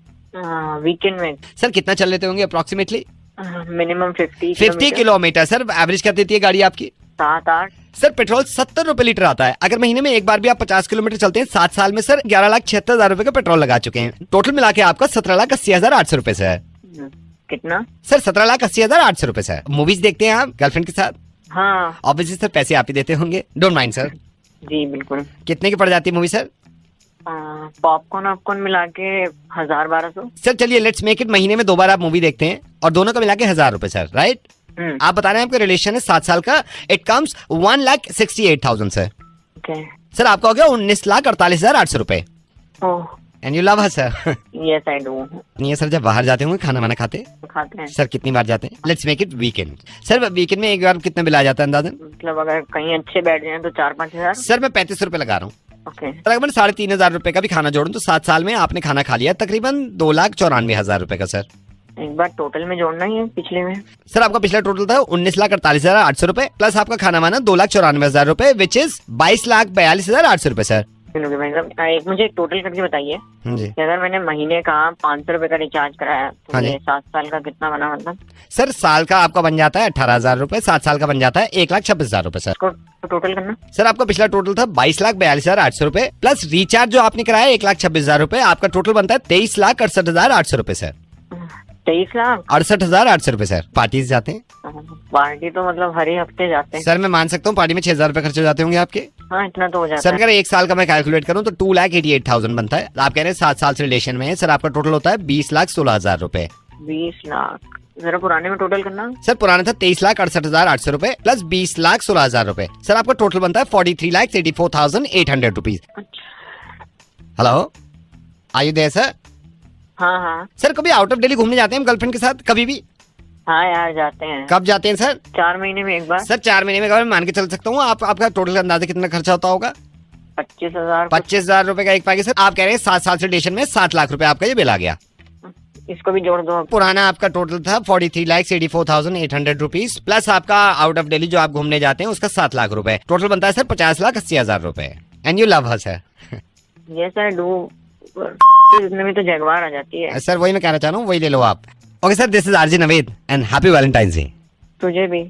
वीकेंड में। सर कितना चल लेते होंगे approximately? Minimum 50 kilometre. Sir average क्या देती है गाड़ी आपकी? 7-8। सर पेट्रोल 70 रुपए लीटर आता है। अगर महीने में एक बार भी आप 50 किलोमीटर चलते हैं, 7 साल में सर 11,76,000 रुपए का पेट्रोल लगा चुके हैं। टोटल मिला के आपका 17,80,800 रुपए से है। कितना? सर 17,80,800 रुपए से है। मूवीज देखते हैं आप गर्लफ्रेंड के साथ? हाँ। ऑब्वियसली सर पैसे आप ही देते होंगे, डोंट माइंड सर। जी बिल्कुल। कितने की पड़ जाती है मूवी सर? पॉपकॉर्न वॉपकॉर्न मिला के 1,000-1,200। सर चलिए लेट्स मेक इट, महीने में 2 बार आप मूवी देखते हैं और दोनों का मिला के 1,000 रुपए सर, राइट? आप बता रहे हैं आपका रिलेशन है 7 साल का, it comes 1,68,000 sir. Okay. Sir आपका हो गया 19,48,800 रुपए। Oh. And you love her sir? Yes I do. नहीं है सर, जब बाहर जाते होंगे खाना वाना खाते हैं सर, कितनी बार जाते हैं? Let's make it weekend. Sir weekend में एक बार कितना बिल आ जाता है अंदाजन? मतलब अगर कहीं अच्छे बैठ जाए तो 4-5 हजार। सर मैं 35 रुपए लगा रहा हूँ। ओके। तकरीबन 3,500 रुपए का भी खाना जोड़ूं तो 7 साल में आपने खाना खा लिया तकरीबन 2,94,000 रुपए का सर। एक बार टोटल में जोड़ना ही है पिछले में। सर आपका पिछला टोटल था 19,48,800 रुपए प्लस आपका खाना वाना 2,94,000 रुपए, विच इज 22,42,800 रुपए सर। सुनोगे भाई साहब, एक मुझे टोटल करके बताइए जी कि अगर मैंने महीने का 500 रुपए का रिचार्ज कराया तो हाँ जी। ये 7 साल का कितना बना मतलब? सर, साल का आपका बन जाता है 18,000 रुपए, 7 साल का बन जाता है 1,26,000 रुपए सर। इसको टोटल करना। सर आपका पिछला टोटल था 22,42,800 रुपए प्लस रिचार्ज जो आपने कराया 1,26,000 रुपए, आपका टोटल बनता है 23,68,800 रुपए सर। 23 लाख 68,800 रुपए सर। पार्टी से जाते हैं पार्टी तो मतलब हर ही हफ्ते जाते हैं। सर, मैं मान सकता हूँ पार्टी में 6,000 रुपए खर्च हो जाते होंगे आपके। हाँ इतना तो हो जाता सर है। अगर एक साल का मैं कैलकुलेट करूँ तो 2,88,000 बनता है। आप कह रहे हैं 7 साल से रिलेशन में है सर, आपका टोटल होता है 20,16,000 रुपए। 20 लाख जरा पुराने में टोटल करना। सर पुराना था 23,68,800 रुपए प्लस 20,16,000 रुपए। सर आपका टोटल बनता है 43,84,800 rupees. Hello, are you there sir? हाँ हाँ सर कभी आउट ऑफ दिल्ली घूमने जाते हैं हम गर्लफ्रेंड के साथ? कभी भी? हाँ यार जाते हैं। कब जाते हैं सर? 4 महीने में एक बार। सर 4 महीने में, अगर मैं मान के चल सकता हूँ आपका टोटल अंदाजा कितना खर्चा होता होगा? 25,000। 25,000 रुपए का एक पैकेज। सर आप कह रहे हैं 7 साल से रिलेशन में 7 लाख रुपए आपका ये बिल आ गया। इसको भी जोड़ दो। पुराना आपका टोटल था 43,84,800 रुपीज प्लस आपका आउट ऑफ दिल्ली जो आप घूमने जाते हैं उसका 7 लाख रुपए। टोटल बनता है सर 50,80,000 रुपए। And you love her sir? ये सर इतने में तो जगवार आ जाती है। सर वही मैं कहना चाह रहा हूँ, वही ले लो आप। Okay sir, this is RJ Naved and happy Valentine's day. तुझे भी।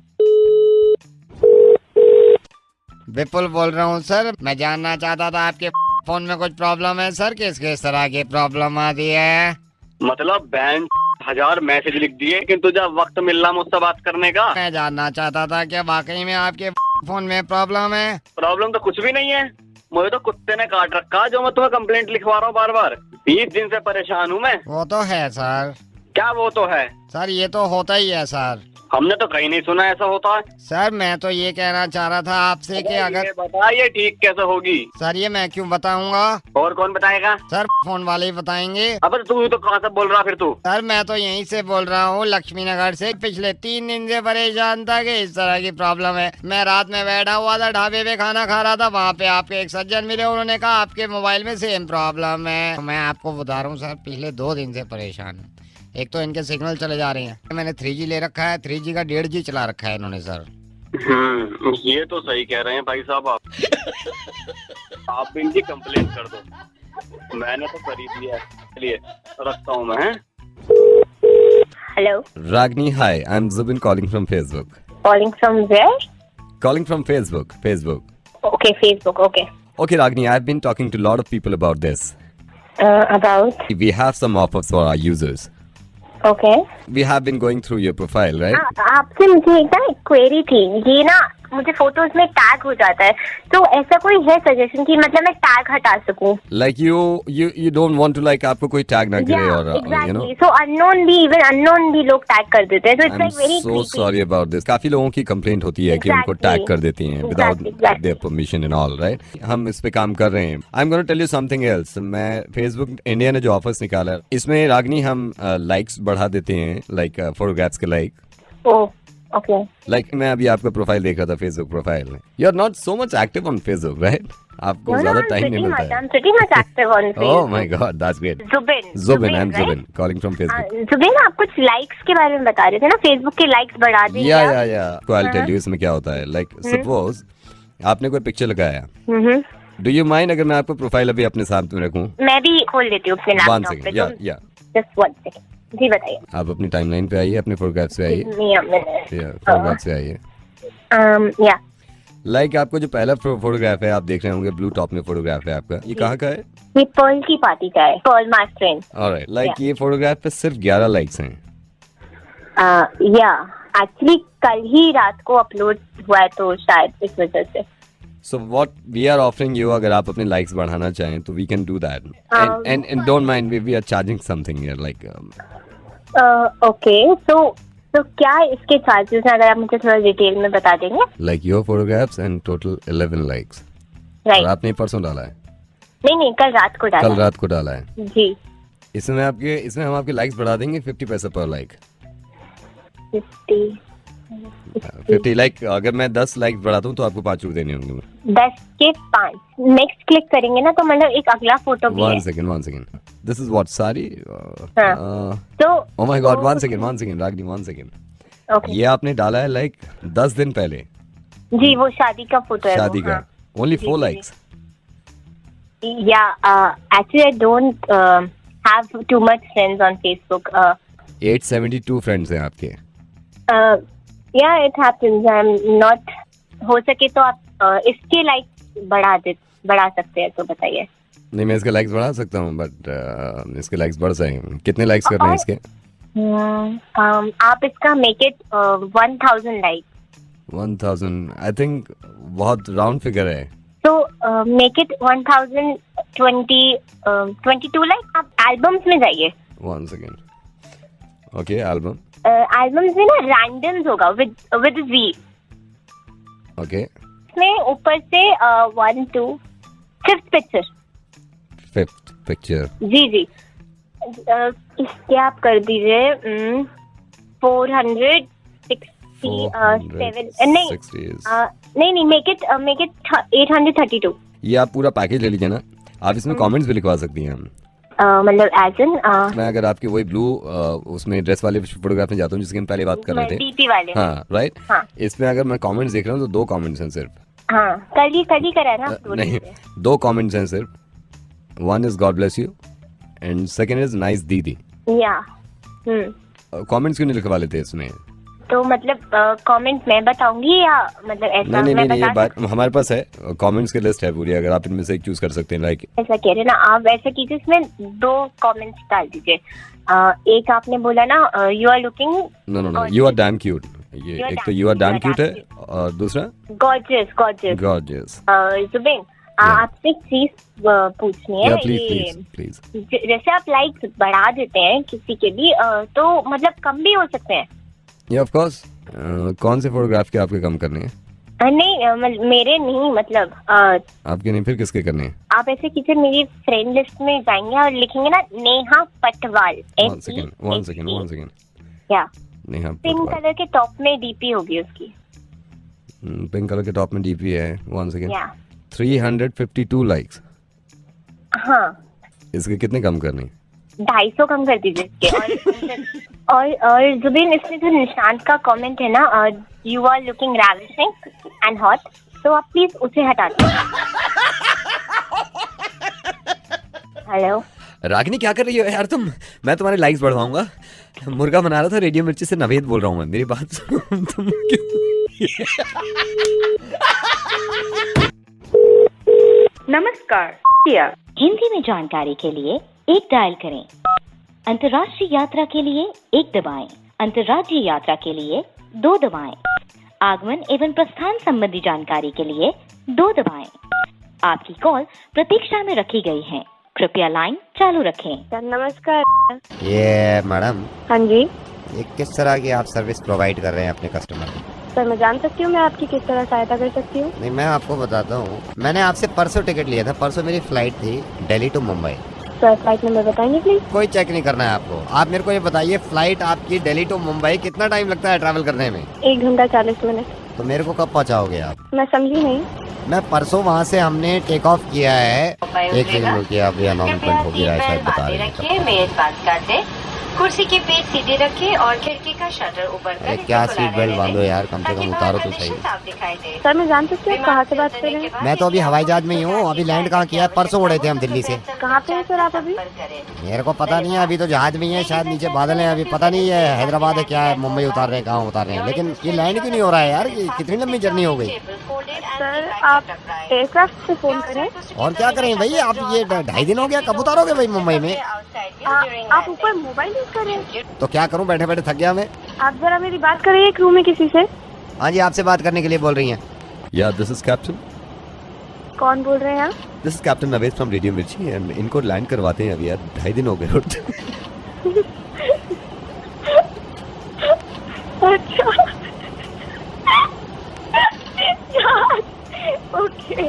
विपुल बोल रहा हूँ सर, मैं जानना चाहता था आपके फोन में कुछ प्रॉब्लम है सर? किस तरह की प्रॉब्लम आती है? मतलब बैंक 1000 मैसेज लिख दिए किंतु जब वक्त मिल रहा मुझसे बात करने का। मैं जानना चाहता था कि वाकई में आपके फोन में प्रॉब्लम है? प्रॉब्लम तो कुछ भी नहीं है, मुझे तो कुत्ते ने काट रखा जो मैं तुम्हें कंप्लेंट लिखवा रहा हूँ बार बार। 20 दिन से परेशान हूँ मैं। वो तो है सर। क्या वो तो है? सर ये तो होता ही है सर। हमने तो कहीं नहीं सुना ऐसा होता है। सर मैं तो ये कहना चाह रहा था आपसे कि अगर बताइए ठीक कैसे होगी? सर ये मैं क्यों बताऊंगा? और कौन बताएगा? सर फोन वाले ही बताएंगे। अब तू तो कहाँ से बोल रहा फिर तू? सर मैं तो यहीं से बोल रहा हूँ, लक्ष्मी नगर से। पिछले 3 दिन से परेशान था कि इस तरह की प्रॉब्लम है। मैं रात में बैठा हुआ था, ढाबे पे खाना खा रहा था, वहाँ पे आपके एक सज्जन मिले, उन्होंने कहा आपके मोबाइल में सेम प्रॉब्लम है। मैं आपको बता रहा हूँ सर, पिछले 2 दिन से परेशान हूँ। एक तो इनके सिग्नल चले जा रहे हैं, मैंने 3G ले रखा है, 3G का 1.5G चला रखा है इन्होंने सर। ये तो सही कह रहे हैं भाई साहब आप इनकी कंप्लेंट कर दो। मैंने तो खरीद लिया, चलिए रखता हूँ मैं। Hello, Ragni, hi. I'm Zubin calling from Facebook. Calling from where? Calling from Facebook. Okay, Facebook. Okay, Okay, Ragni, I've been talking to a lot of people about this. About? We have some offers for our users. Okay. We have been going through your profile, right? आपसे मुझे एक ना query थी। ये ना मुझे photos में tag हो जाता है, तो ऐसा कोई है सजेशन कि मतलब मैं टैग हटा सकूं? Like you don't want to like आपको कोई tag ना गिरे और you know. So unknown भी, even unknown भी लोग टैग कर देते हैं, so it's I'm like very so creepy. sorry about this. काफी लोगों की कंप्लेंट होती है कि उनको Exactly. टैग कर देती हैं without Exactly. their permission and all, right? हम इस पे काम कर रहे हैं. I'm going to tell you something else. मैं Facebook इंडिया ने जो ऑफर्स निकाला है, इसमें रागनी हम लाइक्स बढ़ा देते हैं, लाइक फोटोग्राफ्स के लाइक. Oh, okay. लाइक मैं अभी आपका प्रोफाइल देख रहा था फेसबुक प्रोफाइल में. You are not so much active on Facebook, right? आपको No, ज्यादा I'm टाइम नहीं pretty मिलता much. है. I'm pretty much active on Oh Facebook. my God, that's great. Zubin. Zubin, I'm right? Zubin, calling from Facebook. Zubin, आप कुछ likes के बारे में बता रहे थे ना, फेसबुक के लाइक्स बढ़ा दें क्या? Yeah. So I'll tell you इसमें क्या होता है. Like suppose आपने कोई पिक्चर लगाया. Do you mind अगर मैं आपको प्रोफाइल अभी अपने साथ में रखूं? मैं भी खोल लेती हूँ अपने One लैपटॉप पे। second. Yeah. Just one second. जी बताइए। आप अपनी टाइमलाइन पे आइए, अपने फोटोग्राफ्स पे आइए. Yeah, फोटोग्राफ्स पे आइए. yeah. लाइक आपको जो पहला फोटोग्राफ है आप देख रहे होंगे, ब्लू टॉप में फोटोग्राफ है आपका. ये कहाँ का है? ये पर्ल की पार्टी का है, Pearl my friend. Alright. Like ये फोटोग्राफ पे सिर्फ 11 लाइक्स हैं. या एक्चुअली कल ही रात को अपलोड हुआ है, तो शायद इस वजह से। So what we are offering you, अगर आप अपने लाइक्स बढ़ाना चाहें तो we can do that. And don't mind, we are charging something here like. Okay, तो क्या इसके चार्जेस हैं, अगर आप मुझे थोड़ा डिटेल में बता देंगे? Like your photographs and total 11 likes. और राइट। आपने परसों डाला है? नहीं, कल रात को डाला। कल रात को डाला है. जी। इसमें हम आपके लाइक्स बढ़ा देंगे 50 पैसा पर लाइक. 50 लाइक अगर मैं 10 लाइक बढ़ाता हूँ तो आपको 5 रुपए देने होंगे. 10 के 5 नेक्स्ट क्लिक करेंगे ना, तो मतलब एक अगला फोटो भी है। One second. This is what सारी. तो Oh my God, one second, Ragini, one second. Okay. ये आपने डाला है लाइक 10 दिन पहले. जी, वो शादी का फोटो है। शादी का. Only 4 likes. Actually, I don't have too much friends on Facebook. 872 friends हैं आपके. Yeah, it happens. I'm not. हो सके तो आप इसके लाइक बढ़ा सकते हैं तो बताइए. नहीं, मैं इसके लाइक्स बढ़ा सकता हूँ, बट इसके लाइक्स बढ़ जाएंगे. कितने लाइक्स कर रहे हैं इसके? आप इसका make it 1000 like. 1000 I think बहुत राउंड फिगर है. तो मेक इट 1022 लाइक. आप एल्बम्स में जाइए. 1 सेकेंड. Okay, album. एल्बम्स में ना रैंडम्स होगा विद वी. ओके. इसमें ऊपर से 1 2 5th पिक्चर. 5th picture. जी. इसके आप कर दीजिए 467. नहीं, मेक इट 832. ये आप पूरा पैकेज ले लीजिए ना. आप इसमें कमेंट्स भी लिखवा सकती हैं. मतलब एज इन मैं अगर आपकी वही ब्लू उसमें ड्रेस वाले फोटोग्राफ में जाता हूँ जिसकी हम पहले बात कर रहे थे, डीपी वाले. हाँ राइट. हाँ. इसमें अगर मैं कमेंट्स देख रहा हूँ तो 2 कमेंट्स हैं सिर्फ. हाँ, कल ही करा ना. नहीं, 2 कमेंट्स हैं सिर्फ. 1 is God bless you and second is nice दीदी. या कमेंट्स क्यों नहीं लिखवा लेते इसमें? तो मतलब कमेंट मैं बताऊंगी या मतलब ऐसा नहीं, मैं ये बात हमारे पास है. कमेंट्स की लिस्ट है पूरी. अगर आप इनमें से एक चूज कर सकते हैं. लाइक ऐसा कह रहे ना आप, ऐसा कीजिए इसमें 2 कमेंट्स डाल दीजिए. एक आपने बोला ना you are looking. No, you are damn cute. ये एक तो यू आर डैम क्यूट है और दूसरा गॉर्जियस. जुबिन, आपसे एक चीज पूछनी है. प्लीज. जैसे आप लाइक बढ़ा देते हैं किसी के भी तो मतलब कम भी हो सकते हैं. ये ऑफ कोर्स. कौन से फोटोग्राफ के आपके कम करने हैं? नहीं, मेरे नहीं, मतलब आपके नहीं, फिर किसके करने हैं? आप ऐसे कीजिए, मेरी फ्रेंड लिस्ट में जाएंगे और लिखेंगे ना नेहा पटवाल. 1 सेकेंड. या नेहा पिंक पटवाल. कलर के टॉप में डीपी होगी उसकी. पिंक कलर के टॉप में डीपी है. 1 सेकेंड. या 352 लाइक्स. हाँ, इसके कितने कम करने हैं? 250 कम कर दीजिए इसके. और जुबिन, इसमें जो निशांत का कमेंट है ना, you are looking ravishing and hot, तो आप प्लीज उसे हटा दीजिए. हेलो रागिनी, क्या कर रही हो यार तुम? मैं तुम्हारे लाइक्स बढ़वाऊंगा. मुर्गा बना रहा था. रेडियो मिर्ची से नवेद बोल रहा हूँ मैं. मेरी बात सुनो. तुम नमस्कार. हिंदी में जानकारी के लिए 1 डायल करें. अंतर्राष्ट्रीय यात्रा के लिए 1 दबाएं. अंतर्राज्यीय यात्रा के लिए 2 दबाएं. आगमन एवं प्रस्थान संबंधी जानकारी के लिए 2 दबाएं. आपकी कॉल प्रतीक्षा में रखी गई है. कृपया लाइन चालू रखें. नमस्कार. ये मैडम, हाँ जी. ये किस तरह की आप सर्विस प्रोवाइड कर रहे हैं अपने कस्टमर को? सर, मैं जान सकती हूँ मैं आपकी किस तरह सहायता कर सकती हूँ? नहीं, मैं आपको बताता हूँ. मैंने आपसे परसों टिकट लिया था. परसों मेरी फ्लाइट थी Delhi to Mumbai. Sir, flight number बताएंगे प्लीज? कोई चेक नहीं करना है आपको. आप मेरे को ये बताइए, फ्लाइट आपकी दिल्ली टू मुंबई कितना टाइम लगता है ट्रैवल करने में? 1 घंटा 40 मिनट. तो मेरे को कब पहुँचाओगे आप? मैं समझी नहीं. मैं परसों वहाँ से हमने टेक ऑफ किया है. एक सेकंड रुकिए, अभी अनाउंसमेंट हो गया है शायद, बता रहे हैं. मेज बात करते, कुर्सी की पेट सीधी रखें और खिड़की का शटर ऊपर कर. क्या सीट बेल्ट बांधो यार, कम से कम उतारो तो सही. सर, मैं जान सकती हूँ कहाँ से बात कर रहे हैं? मैं तो अभी हवाई जहाज में ही हूँ. अभी लैंड कहाँ किया है? परसों उड़े थे हम दिल्ली से. कहाँ पे हैं सर आप अभी? मेरे को पता नहीं है. अभी तो जहाज में ही है, शायद नीचे बादल है. अभी पता नहीं है हैदराबाद है क्या है, मुंबई उतार रहे हैं, कहाँ उतार रहे हैं. लेकिन ये लैंड क्यों नहीं हो रहा है यार? कितनी लंबी जर्नी हो गई. सर, आप एयरक्राफ्ट से फोन करें. और क्या करें भाई, आप ये 2.5 दिन हो गया. कब उतारोगे भाई मुंबई में? आप ऊपर मोबाइल यूज कर रहे हैं? तो क्या करूं, बैठे बैठे थक गया मैं. आप जरा मेरी बात करिए क्रू में किसी से. हाँ जी, आपसे बात करने के लिए बोल रही हैं. या दिस इज कैप्टन. कौन बोल रहे हैं आप? This is captain Naved from radio मिर्ची एंड इनको लैंड करवाते हैं अभी यार. 2.5 दिन हो गए उड़ते. अच्छा. ओके.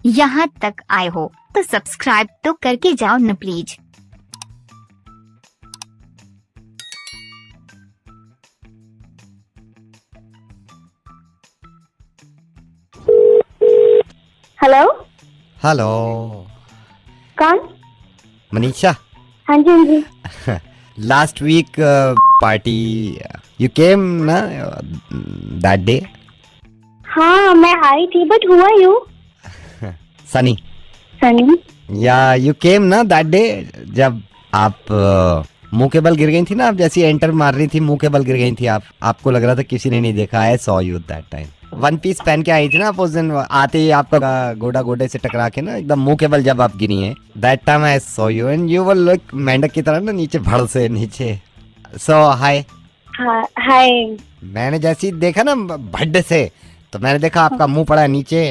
यहाँ तक आए हो तो सब्सक्राइब तो करके जाओ न प्लीज. हेलो. हेलो. कौन? मनीषा. हाँ जी, हाँ जी. Last week party you came ना दैट डे. हाँ मैं आई थी, बट हुआ यू सनी, सनी? या यू केम ना दैट डे जब आप मुंह के बल गिर गई थी ना, आप जैसी एंटर मार रही थी मुंह के बल गिर गई थी आप, आपको लग रहा था किसी ने नहीं देखा। I saw you that time. One piece पहन के आई थी ना आप उस दिन, आते ही आपका गोडा गोडे से टकरा के ना एकदम मुंह के बल जब आप गिरी हैं, that time I saw you and you were like मेंढक की तरह ना नीचे भड़ से नीचे। सो हाय। हाय। मैंने जैसी देखा ना भड्ड से, तो मैंने देखा आपका मुंह पड़ा है नीचे।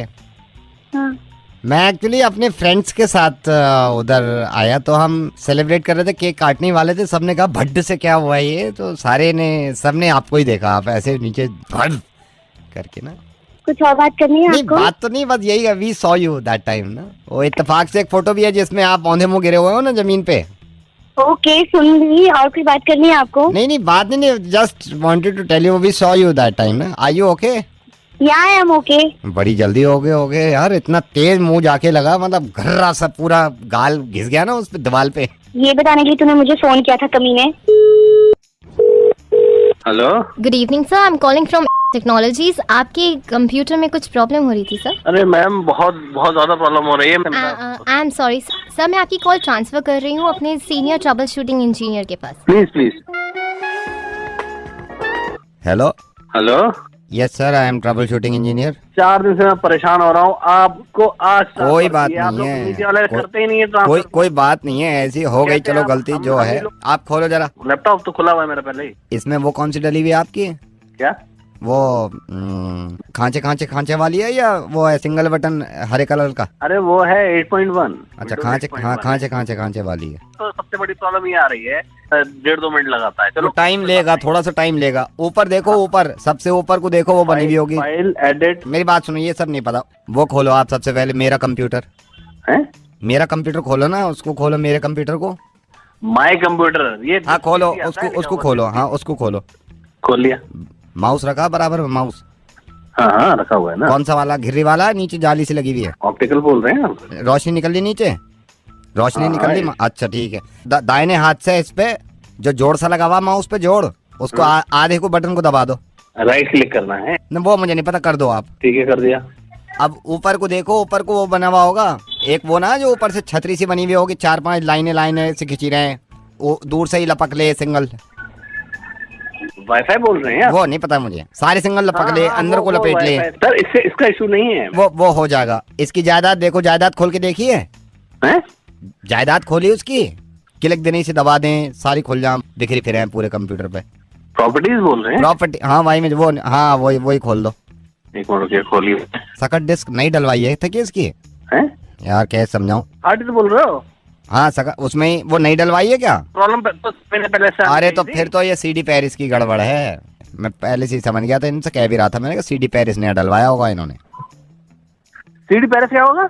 हाँ। मैं एक्चुअली अपने फ्रेंड्स के साथ उधर आया, तो हम सेलिब्रेट कर रहे थे, केक काटने वाले थे। सबने कहा भड्ड से क्या हुआ ये, तो सारे ने सबने आपको ही देखा, आप ऐसे नीचे भड़ करके ना। कुछ और बात करनी है नहीं आपको? बात तो नहीं, बस यही है, we saw you that time ना। वो इत्तेफाक से एक फोटो भी है जिसमें आप औंधे मुंह गिरे हुए हो ना जमीन पे। ओके, सुन ली। और कोई बात करनी है आपको? नहीं बात नहीं, just wanted to tell you we saw you that time ना। Are you okay? Yeah I M okay. बड़ी जल्दी हो गए यार, इतना तेज मुंह जाके लगा, मतलब घर्रा सा पूरा गाल घिस गया ना उस पे दीवार पे। ये बताने के लिए तूने मुझे फोन किया था कमीने। Hello, good evening sir, I am calling from technologies. आपके कंप्यूटर में कुछ प्रॉब्लम हो रही थी सर? अरे मैम बहुत बहुत ज्यादा प्रॉब्लम हो रही है। आई एम सॉरी सर, मैं आपकी कॉल ट्रांसफर कर रही हूँ अपने सीनियर ट्रबल शूटिंग इंजीनियर के पास। Please please. Hello hello, yes sir, I am troubleshooting engineer. 4 दिन से मैं परेशान हो रहा हूँ, आपको आज कोई बात नहीं है, मीडिया वाले करते ही नहीं है। कोई बात नहीं है, ऐसी हो गई, चलो गलती जो है। आप खोलो जरा, लैपटॉप तो खुला हुआ है मेरा पहले ही। इसमें वो कौन सी डली हुई है आपकी? क्या वो खांचे वाली है या वो है सिंगल बटन हरे कलर का? अरे वो है 8.1। अच्छा, खांचे वाली है। तो सबसे बड़ी प्रॉब्लम ये आ रही है, 1.5-2 मिनट लगाता है। चलो टाइम लेगा, थोड़ा सा टाइम लेगा। ऊपर देखो, ऊपर सबसे ऊपर को देखो, वो बनी हुई होगी फाइल एडिट। मेरी बात सुनो, ये सब नहीं पता। वो खोलो आप सबसे पहले मेरा कंप्यूटर है, मेरा कंप्यूटर खोलो ना, उसको खोलो, मेरे कंप्यूटर को। माय कंप्यूटर, ये हाँ खोलो उसको खोलो, हाँ उसको खोलो। खोल लिया। माउस रखा बराबर में? माउस हाँ रखा हुआ है ना। कौन सा वाला? घिर्री वाला, नीचे जाली से लगी हुई है? ऑप्टिकल बोल रहे हैं आप? रोशनी निकल ली नीचे? रोशनी निकल ली, अच्छा ठीक है। दाहिने हाथ से इस पे जो जोड़ सा लगा हुआ माउस पे जोड़, उसको आधे को बटन को दबा दो। राइट क्लिक करना है न, वो मुझे नहीं पता, कर दो आप। ठीक है, कर दिया। अब ऊपर को देखो, ऊपर को वो बना हुआ होगा एक, वो ना जो ऊपर से छतरी सी बनी हुई होगी, 4-5 लाइनें से खींची रहे हैं, वो दूर से ही लपक ले सिंगल। वाईफाई बोल रहे हैं? वो नहीं पता मुझे, सारे सिंगल लपक ले, अंदर को लपेट ले। सर इससे इसका इशू नहीं है। वो हो जाएगा। इसकी जायदाद देखो, जायदाद खोल के देखिए। हैं? जायदाद खोली उसकी, क्लिक देने से दबा दें, सारी खुल जाम बिखरी फिरे हैं पूरे कंप्यूटर पे। प्रॉपर्टीज बोल रहे हैं? प्रॉपर्टी, हाँ भाई में वो, हाँ वही खोल दो। एक मिनट रुकिए, खोलिए। सकट डिस्क नहीं डलवाई है था कि इसकी? हैं? यार कैसे समझाऊं? हार्ड डिस्क बोल रहे हो? हाँ सकट, उसमें वो नहीं डलवाई है क्या? प्रॉब्लम तो मैंने पहले से। अरे तो फिर तो ये सीडी पेरिस की गड़बड़ है। मैं पहले से ही समझ गया था, इनसे कह भी रहा था मैंने कहा सीडी पेरिस ने डलवाया होगा इन्होंने। सीडी पेरिस क्या होगा?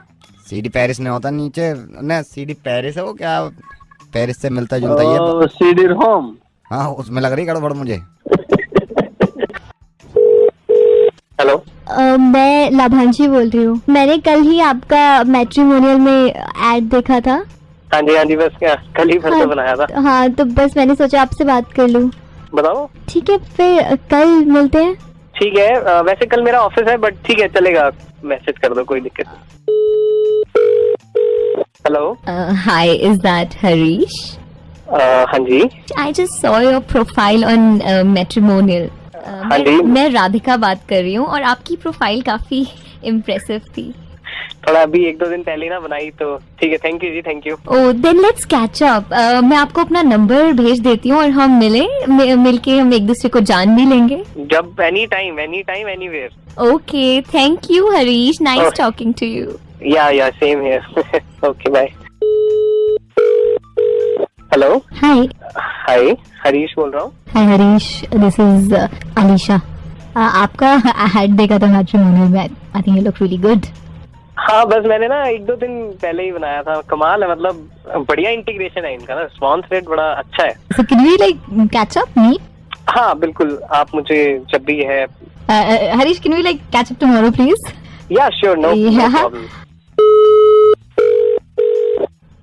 सीडी पेरिस ने होता नीचे ना, सीडी पेरिस है वो, क्या पेरिस से मिलता जुलता ही है। CD ROM. हाँ उसमें लग रही गड़बड़ मुझे। हेलो, मैं लाभांशी बोल रही हूँ। मैंने कल ही आपका मैट्रिमोनियल में ऐड देखा था। हाँ जी बस क्या कल ही फिर से बनाया था। हाँ तो बस मैंने सोचा आपसे बात कर लूँ। बताओ। ठीक है, फिर कल मिलते हैं। ठीक है, वैसे कल मेरा ऑफिस है, बट ठीक है चलेगा, मैसेज कर दो, कोई दिक्कत नहीं। Hello, hi, is that Harish? हाँ जी। I just saw your profile on matrimonial. हाँ जी, मैं राधिका बात कर रही हूँ और आपकी प्रोफाइल काफी इम्प्रेसिव थी। थोड़ा अभी 1-2 दिन पहले ना बनाई, तो ठीक है, thank you ji, thank you. Oh then let's catch up. मैं आपको अपना नंबर भेज देती हूँ और हम मिलके हम एक दूसरे को जान भी लेंगे। जब any time anywhere. Okay, thank you Harish, nice talking to you. Yeah same here. Okay bye. Hello. Hi, Harish बोल रहा हूँ। Hi Harish, this is Alisha. आपका एड देखा था मैट्रिमोनियल में, I think you look really good. हाँ बस मैंने ना 1-2 दिन पहले ही बनाया था। कमाल है, मतलब बढ़िया इंटीग्रेशन है इनका ना, रिस्पॉन्स रेट बड़ा अच्छा है। So can we like catch up, meet? हाँ बिल्कुल, आप मुझे जब भी है। Harish, can we like catch up tomorrow, please? Yeah, sure, no problem.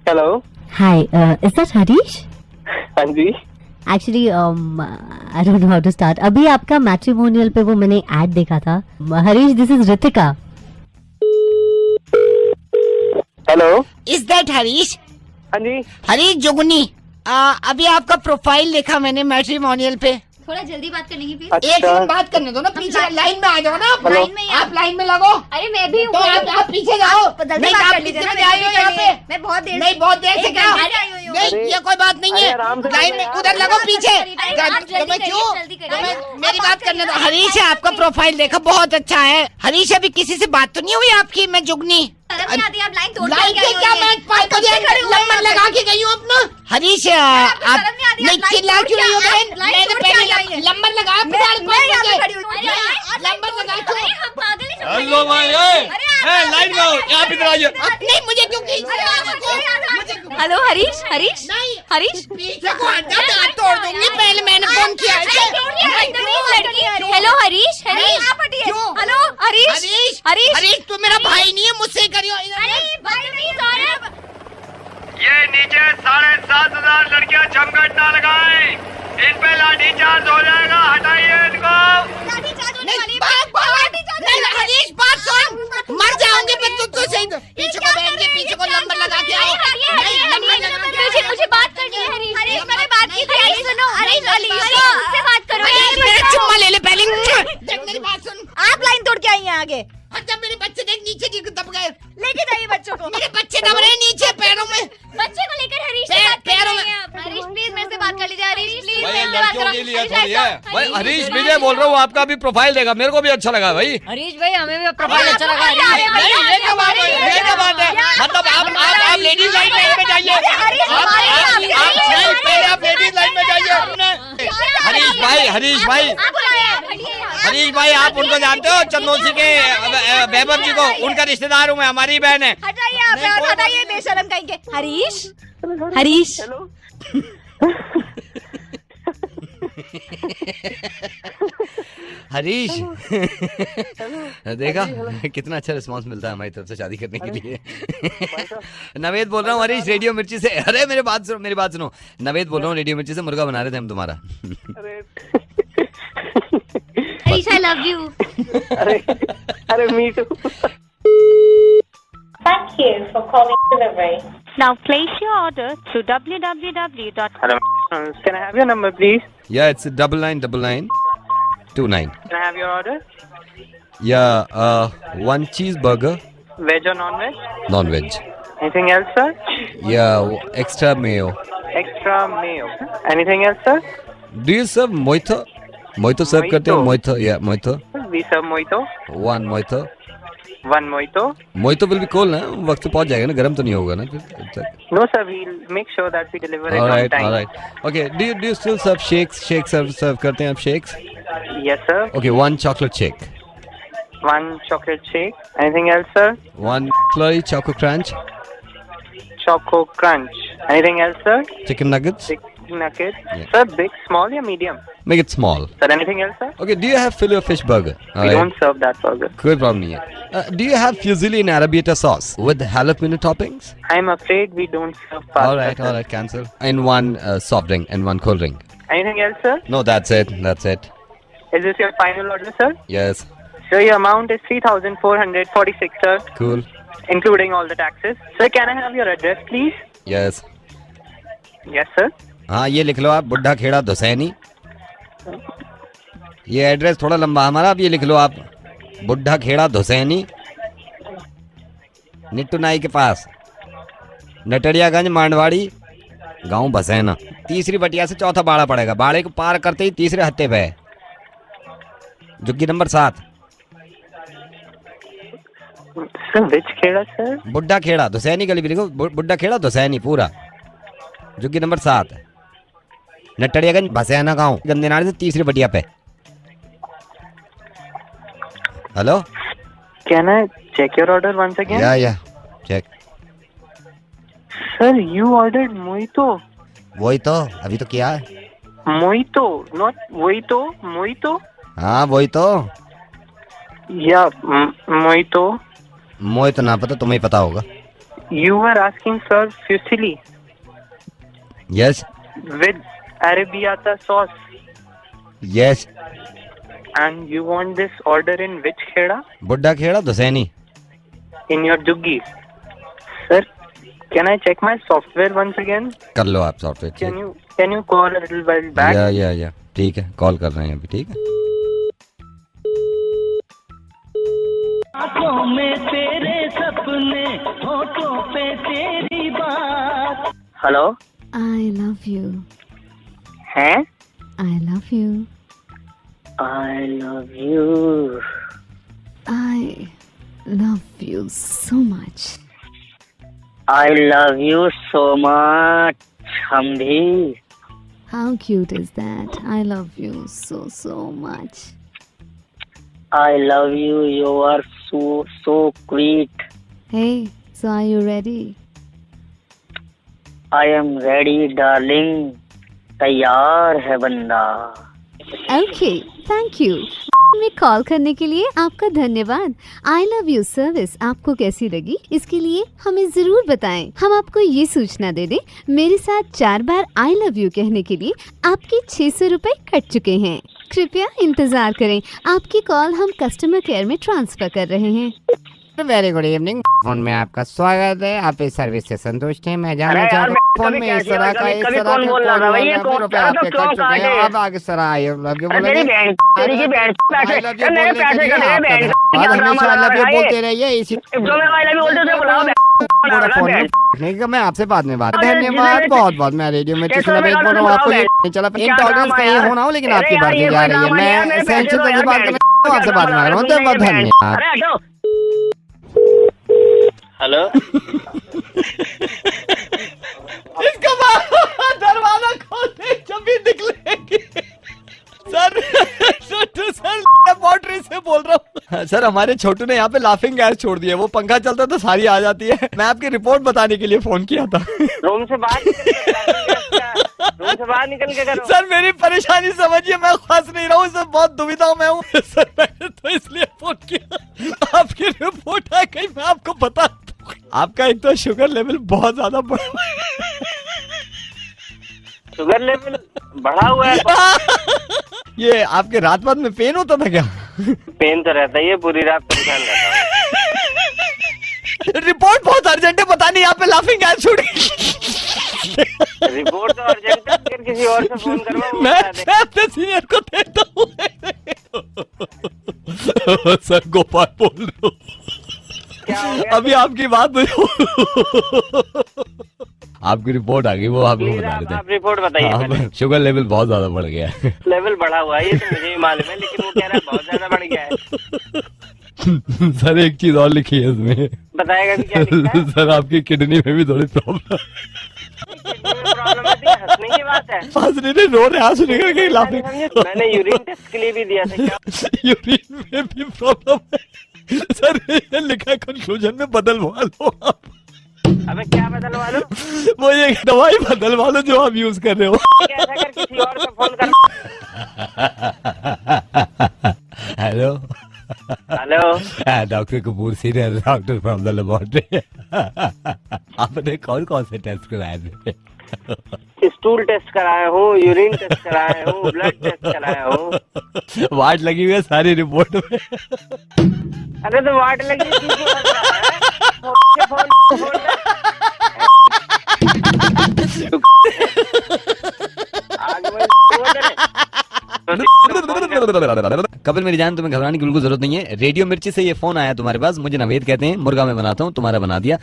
Hello. Hi, is that Harish? हाँ जी। Actually I don't know how to start. अभी आपका मैट्रिमोनियल पे वो मैंने ऐड देखा था. Harish, this is Ritika. Hello, is that Harish? हाँ जी. हरीश जोगनी, अभी आपका प्रोफाइल देखा मैंने मैट्रिमोनियल पे. थोड़ा जल्दी बात करने की प्लीज. अच्छा. एक मिनट बात करने दो ना, पीछे लाइन में आ जाओ ना. आप लाइन में, आप लाइन में लगो. अरे मैं भी तो आप पीछे जाओ. जल्दी नहीं, बात आप कर लीजिए कितने ना, बजे आए हो यहाँ पे? मैं बहुत देर नहीं, बहुत देर से क्या? नहीं, ये कोई बात नहीं है. आराम से लाइन में उधर लगो पीछे. तुम्हें क्यों? मेरी बात करने दो. हरीश, आपका प्रोफाइल देखा, बहुत अच्छा है. हरीश, अभी किसी से बात तो नहीं हुई आपकी? मैं जुगनी. आप लाइन तोड़ लाइन के क्या, मैं 5 बजे नंबर लगा के गई हूँ अपना. हरीश, आप नहीं चिल्ला क्यों रही हो बहन? मैंने पहले नंबर लगाया, नंबर लगा क्यों? हेलो भाई, लाइन में आओ, आप इधर आइए. नहीं, मुझे क्योंकि हेलो हरीश. हरीश नहीं, हरीश पीछे को हट जाओ, हाथ तोड़ दूंगी. पहले मैंने फोन किया. हेलो हरीश. हरीश आप हटिए. हेलो हरीश. हरीश, हरीश हरीश, तू मेरा भाई नहीं है, मुझसे करियो. भाई नहीं सौरभ. ये नीचे 7,500 लड़कियां जमघट ना लगाएं. इन पे लाठीचार्ज हो जाएगा, हटाइए इनको. नहीं, हरीश बात सुन, मर जाओगे मैं. तू सही पीछे को बैठ के पीछे को नंबर लगा के आओ. मुझे बात करनी है हरीश. हरीश मैंने बात की थी. हरीश सुनो. हरीश से बात करो. मेरा चुम्मा ले ले पहले. देख मेरी बात सुन. आप लाइन तोड़ के आई हैं आगे. अच्छा, मेरे बच्चे देख नीचे गिर के दब गए. लेके जाइए बच्चों को. मेरे बच्चे दब रहे हैं नीचे पैरों में. बच्चे को लेकर हरीश से बात पैरों में. हरीश प्लीज मेरे से बात कर लीजिए. हरीश प्लीज भाई लड़कियों के लिए थोड़ी है भाई. हरीश विजय बोल रहा हूँ, आपका भी प्रोफाइल देखा, मेरे को भी अच्छा लगा भाई. हरीश भाई हमें भी प्रोफाइल अच्छा लगा. ये क्या बात है, ये क्या बात है? मतलब आप लेडीज लाइन में जाइए. पहले आप लेडीज लाइन में जाइए. हरीश भाई, आप उनको जानते हो? चंदोसी के वैभव जी को, उनका रिश्तेदार हूँ मैं, हमारी बहन है. हटाइए आप, हटाइए बेशरम कहेंगे. हरीश. हरीश हरीश देखा कितना अच्छा रिस्पांस मिलता है हमारी तरफ से शादी करने के लिए. नवेद बोल रहा हूँ हरीश, रेडियो मिर्ची से. अरे मेरी बात सुनो. नवेद बोल रहा हूँ, रेडियो मिर्ची से मुर्गा बना रहे थे हम तुम्हारा. Harish I love you. अरे me too. Thank you for calling delivery. Now place your order through www. Hello. Can I have your number, please? Yeah, it's 999929. Can I have your order? Yeah, one cheeseburger. Veg or non-veg? Non-veg. Anything else, sir? Yeah, extra mayo. Extra mayo. Anything else, sir? Do you serve mojito? Mojito serve करते हो? Mojito, yeah, mojito. We serve mojito. One mojito. One mojito. Mojito will be cold ना, वक्त पे पहुंच जाएगा ना, गर्म तो नहीं होगा ना फिर तक. No, sir. We'll make sure that we deliver it on time. All right. Okay. Do you still serve shakes? Shakes serve करते हैं आप shakes? Yes, sir. Okay, one chocolate shake. One chocolate shake. Anything else, sir? One McFlurry Choco Crunch. Choco crunch. Anything else, sir? Chicken nuggets. Chicken nuggets. Yeah. Sir, big, small, or medium? Make it small. Sir, anything else, sir? Okay. Do you have filet of fish burger? We don't serve that burger. कोई problem नहीं है. Do you have fusilli in arrabbiata sauce with jalapeno toppings? I'm afraid we don't serve pasta. All right. Cancel. And one soft drink and one cold drink. Anything else, sir? No, that's it. Is this your final order, sir? Yes. Sir, your amount is 3,446, sir. Cool. Including all the taxes. Sir, can I have your address, please? Yes. Yes, sir. हाँ, ये लिख लो आप, बुड्ढा खेड़ा धुसैनी. ये address थोड़ा लंबा हमारा, अब ये लिख लो आप, बुड्ढा खेड़ा धुसैनी, निट्टू नाई के पास, नटड़ियागंज मांडवाड़ी, गांव बसैना. तीसरी बटिया से चौथा बाड़ा पड़ेगा. बाड़े को पार करते ही तीसरे हत्ते पे है, झुग्गी number 7. Sir, which Khera, sir? Buddha Kheda धुसैनी गली भी लिखो, बुड्ढा खेड़ा धुसैनी पूरा, झुग्गी नंबर 7, नटड़ियागंज बसैना गांव, गंदे नाले से तीसरी बटिया पे. Hello. Can I check your order once again? Yeah. Check. Sir, you ordered mojito. वही तो अभी तो किया है. Mojito, not mojito. Mojito? हाँ वही तो. Yeah, mojito. मोए तो ना पता, तुम्हें पता होगा. You were asking, sir, fusilli. Yes. arrabbiata sauce. Yes. And you want this order in which kheda? बुड्ढा Kheda दुसैनी. In your juggi. Sir, can I check my software once again? कर लो आप software check. Can you call a little while back? या ठीक है, call कर रहे हैं अभी. ठीक है. आँखों में तेरे सपने, होठों पे तेरी बात. Hello? I love you. हैं? I love you. I love you. I love you so much. I love you so much. हम भी. How cute is that? I love you so much. I love you. You are so sweet. Hey, so are you ready? I am ready, darling. तैयार है बंदा. Okay, thank you. में call करने के लिए आपका धन्यवाद. आई लव यू सर्विस आपको कैसी लगी, इसके लिए हमें जरूर बताएं. हम आपको ये सूचना दे दें, मेरे साथ 4 बार आई लव यू कहने के लिए आपके 600 रुपए कट चुके हैं. कृपया इंतजार करें, आपकी कॉल हम कस्टमर केयर में ट्रांसफर कर रहे हैं. Very good evening. फोन में आपका स्वागत है. आप इस सर्विस से संतुष्ट हैं? मैं जानना चाहता हूँ फोन में इस तरह का रुपए आपके कट चुके हैं. अब आगे सर आई लव यू बोलेंगे. हमेशा आई लव यू बोलते रहिए. इसी मैं आपसे बाद में बात. धन्यवाद बहुत बहुत. मैं रेडियो में बोल रहा हूँ आपको ये चला इंटॉलरेंस कहीं होना हो, लेकिन आपकी बढ़ती जा रही है. मैं सेंसिटिव बात कर रहा हूँ, आपसे बात में आ रहा हूँ. तो बहुत धन्यवाद. हेलो. इसका दरवाजा खोल दे जब भी निकलेंगे. सर लैबोरेटरी से बोल रहा हूँ. सर हमारे छोटू ने यहाँ पे लाफिंग गैस छोड़ दी है. वो पंखा चलता है तो सारी आ जाती है. मैं आपकी रिपोर्ट बताने के लिए फोन किया था. रूम से बाहर निकल के करो. सर मेरी परेशानी समझिए, मैं फंस नहीं रहा हूँ, सर बहुत दुविधा में हूँ. सर मैंने तो इसलिए फोन किया, आपकी रिपोर्ट आ गई, मैं आपको बता. आपका एक तो शुगर लेवल बहुत ज्यादा बढ़ा. शुगर लेवल बढ़ा हुआ है. ये आपके रात बाद में पेन होता था क्या? पेन तो रहता ही है, पूरी रात परेशान रहता हूँ. रिपोर्ट बहुत अर्जेंट है, पता नहीं यहाँ पे लाफिंग गैस छूट गई. रिपोर्ट तो अर्जेंट है, फिर किसी और से फोन करवाओ. मैं अपने सीनियर को देता हूँ. सर गोपाल बोल रहा हूँ. अभी आपकी बात आपकी रिपोर्ट आ गई, वो आपको बता रहे थे. आप रिपोर्ट बताइए. शुगर लेवल बहुत ज्यादा बढ़ गया है. लेवल बढ़ा हुआ है ये तो मुझे भी मालूम है, लेकिन वो कह रहा है बहुत ज्यादा बढ़ गया है. सर एक चीज और लिखी है इसमें. बताएगा भी क्या लिखा है? सर आपकी किडनी में भी थोड़ी प्रॉब्लम. प्रॉब्लम है, हंसने की बात है. हंसने नहीं, रो रहे आंसू निकल गए. लाफिंग. मैंने यूरिन टेस्ट के लिए भी दिया था. क्या यूरिन में भी प्रॉब्लम है? सर ये लिखा है कंक्लूजन में बदलवा लो आप. अबे क्या बदलवा लो? वो ये दवाई बदलवा लो जो आप यूज कर रहे हो. कैसा कर किसी और से फोन कर. Hello hello. Doctor Kapoor senior doctor from the laboratory. आपने कौन कौन से टेस्ट कराए थे? स्टूल टेस्ट कराया हूँ, यूरिन टेस्ट कराया हूँ, ब्लड टेस्ट कराया हूँ. वाट लगी हुई है सारी रिपोर्ट में. अरे तो वाट लगी कपिल मेरी जान, तुम्हें घबराने की बिल्कुल जरूरत नहीं है. रेडियो मिर्ची से ये फोन आया तुम्हारे पास. मुझे नवेद कहते हैं, मुर्गा मैं बनाता हूँ, तुम्हारा बना दिया.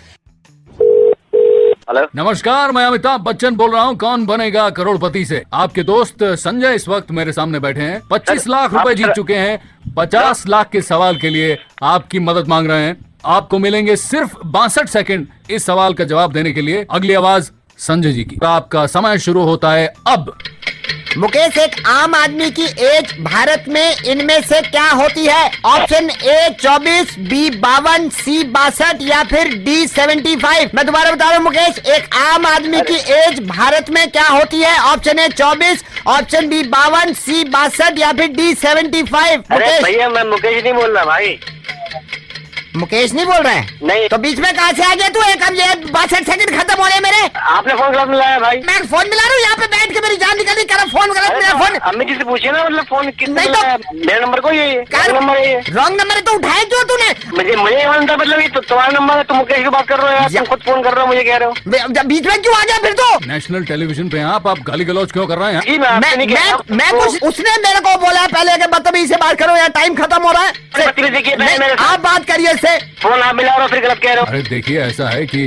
हेलो. नमस्कार, मैं अमिताभ बच्चन बोल रहा हूँ कौन बनेगा करोड़पति से. आपके दोस्त संजय इस वक्त मेरे सामने बैठे हैं. 25 लाख रुपए जीत चुके हैं. 50 लाख के सवाल के लिए आपकी मदद मांग रहे हैं. आपको मिलेंगे सिर्फ 62 सेकंड इस सवाल का जवाब देने के लिए. अगली आवाज संजय जी की. आपका समय शुरू होता है अब. मुकेश, एक आम आदमी की एज भारत में इनमें से क्या होती है? ऑप्शन ए 24, बी 52, सी 62 या फिर डी 75. मैं दोबारा बता रहा हूँ मुकेश, एक आम आदमी की एज भारत में क्या होती है? ऑप्शन ए 24, ऑप्शन बी 52, सी 62 या फिर डी 75. अरे भैया मैं मुकेश नहीं बोल रहा भाई. मुकेश नहीं बोल रहा है? नहीं। तो बीच में कहाँ से आ गया तू? एक अब ये 62 सेकंड खत्म हो रहे हैं मेरे। आपने फोन गलत मिलाया भाई। मैं फोन मिला रहा हूँ यहाँ पे बैठ के, मेरी जान निकल रही, कर फोन गलत मिला फोन। अम्मी जी से पूछिए ना, मतलब फोन किसने नहीं तो- मिलाया? मेरा नंबर को ये नंबर है, रॉन्ग नंबर है तो उठाया क्यों तूने? मुझे ये मालूम, मतलब ये तो तुम्हारा नंबर है, तुम मुकेश की बात कर रहे हो यार, तुम खुद फोन कर रहे हो, मुझे कह रहे हो। जब बीच में क्यों आ गया फिर तो? नेशनल टेलीविजन पे आप गाली गलौज क्यों कर रहे हैं? जी मैं आपसे नहीं कह रहा हूं। मैं कुछ, उसने मेरे को बोला पहले कि बदतमीजी से बात करो यार, टाइम खत्म हो रहा है। आप बात करिए इससे। फोन आप मिला रहे हो फिर गलत कह रहे हो। अरे देखिए, ऐसा है कि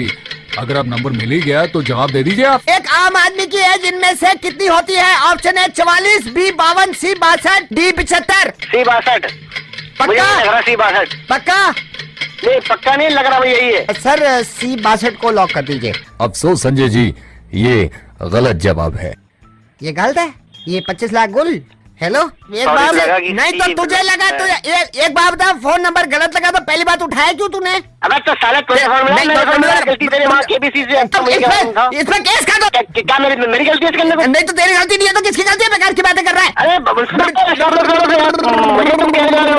अगर आप नंबर मिल ही गया तो जवाब दे दीजिए आप। एक आम आदमी की एज इनमें से कितनी होती है? ऑप्शन है 44, बी 52, सी 62, डी 75। सी 62। मुझे नहीं लग रहा सी 62। पक्का? नहीं पक्का नहीं लग रहा, मुझे यही है सर। सी 62 को लॉक कर दीजिए। अफसोस संजय जी, ये गलत जवाब है। ये गलत है? ये 25 लाख गुल। हेलो, एक Sorry, बार लगा कि नहीं तो सी तुझे लगा तो एक बात बता, फोन नंबर गलत लगा तो पहली बात उठाया क्यों तूने? अबे तो साला तुझे फोन मिला, मेरे फोन मिला, गलती तेरी माँ केबीसी से। इसमें केस कर दो। क्या मेरी गलती है इसके अंदर? नहीं तो तेरी गलती नहीं है तो किसकी गलती है? बेकार की बातें कर रहा है। अरे मुझे तुम कह रहे हो।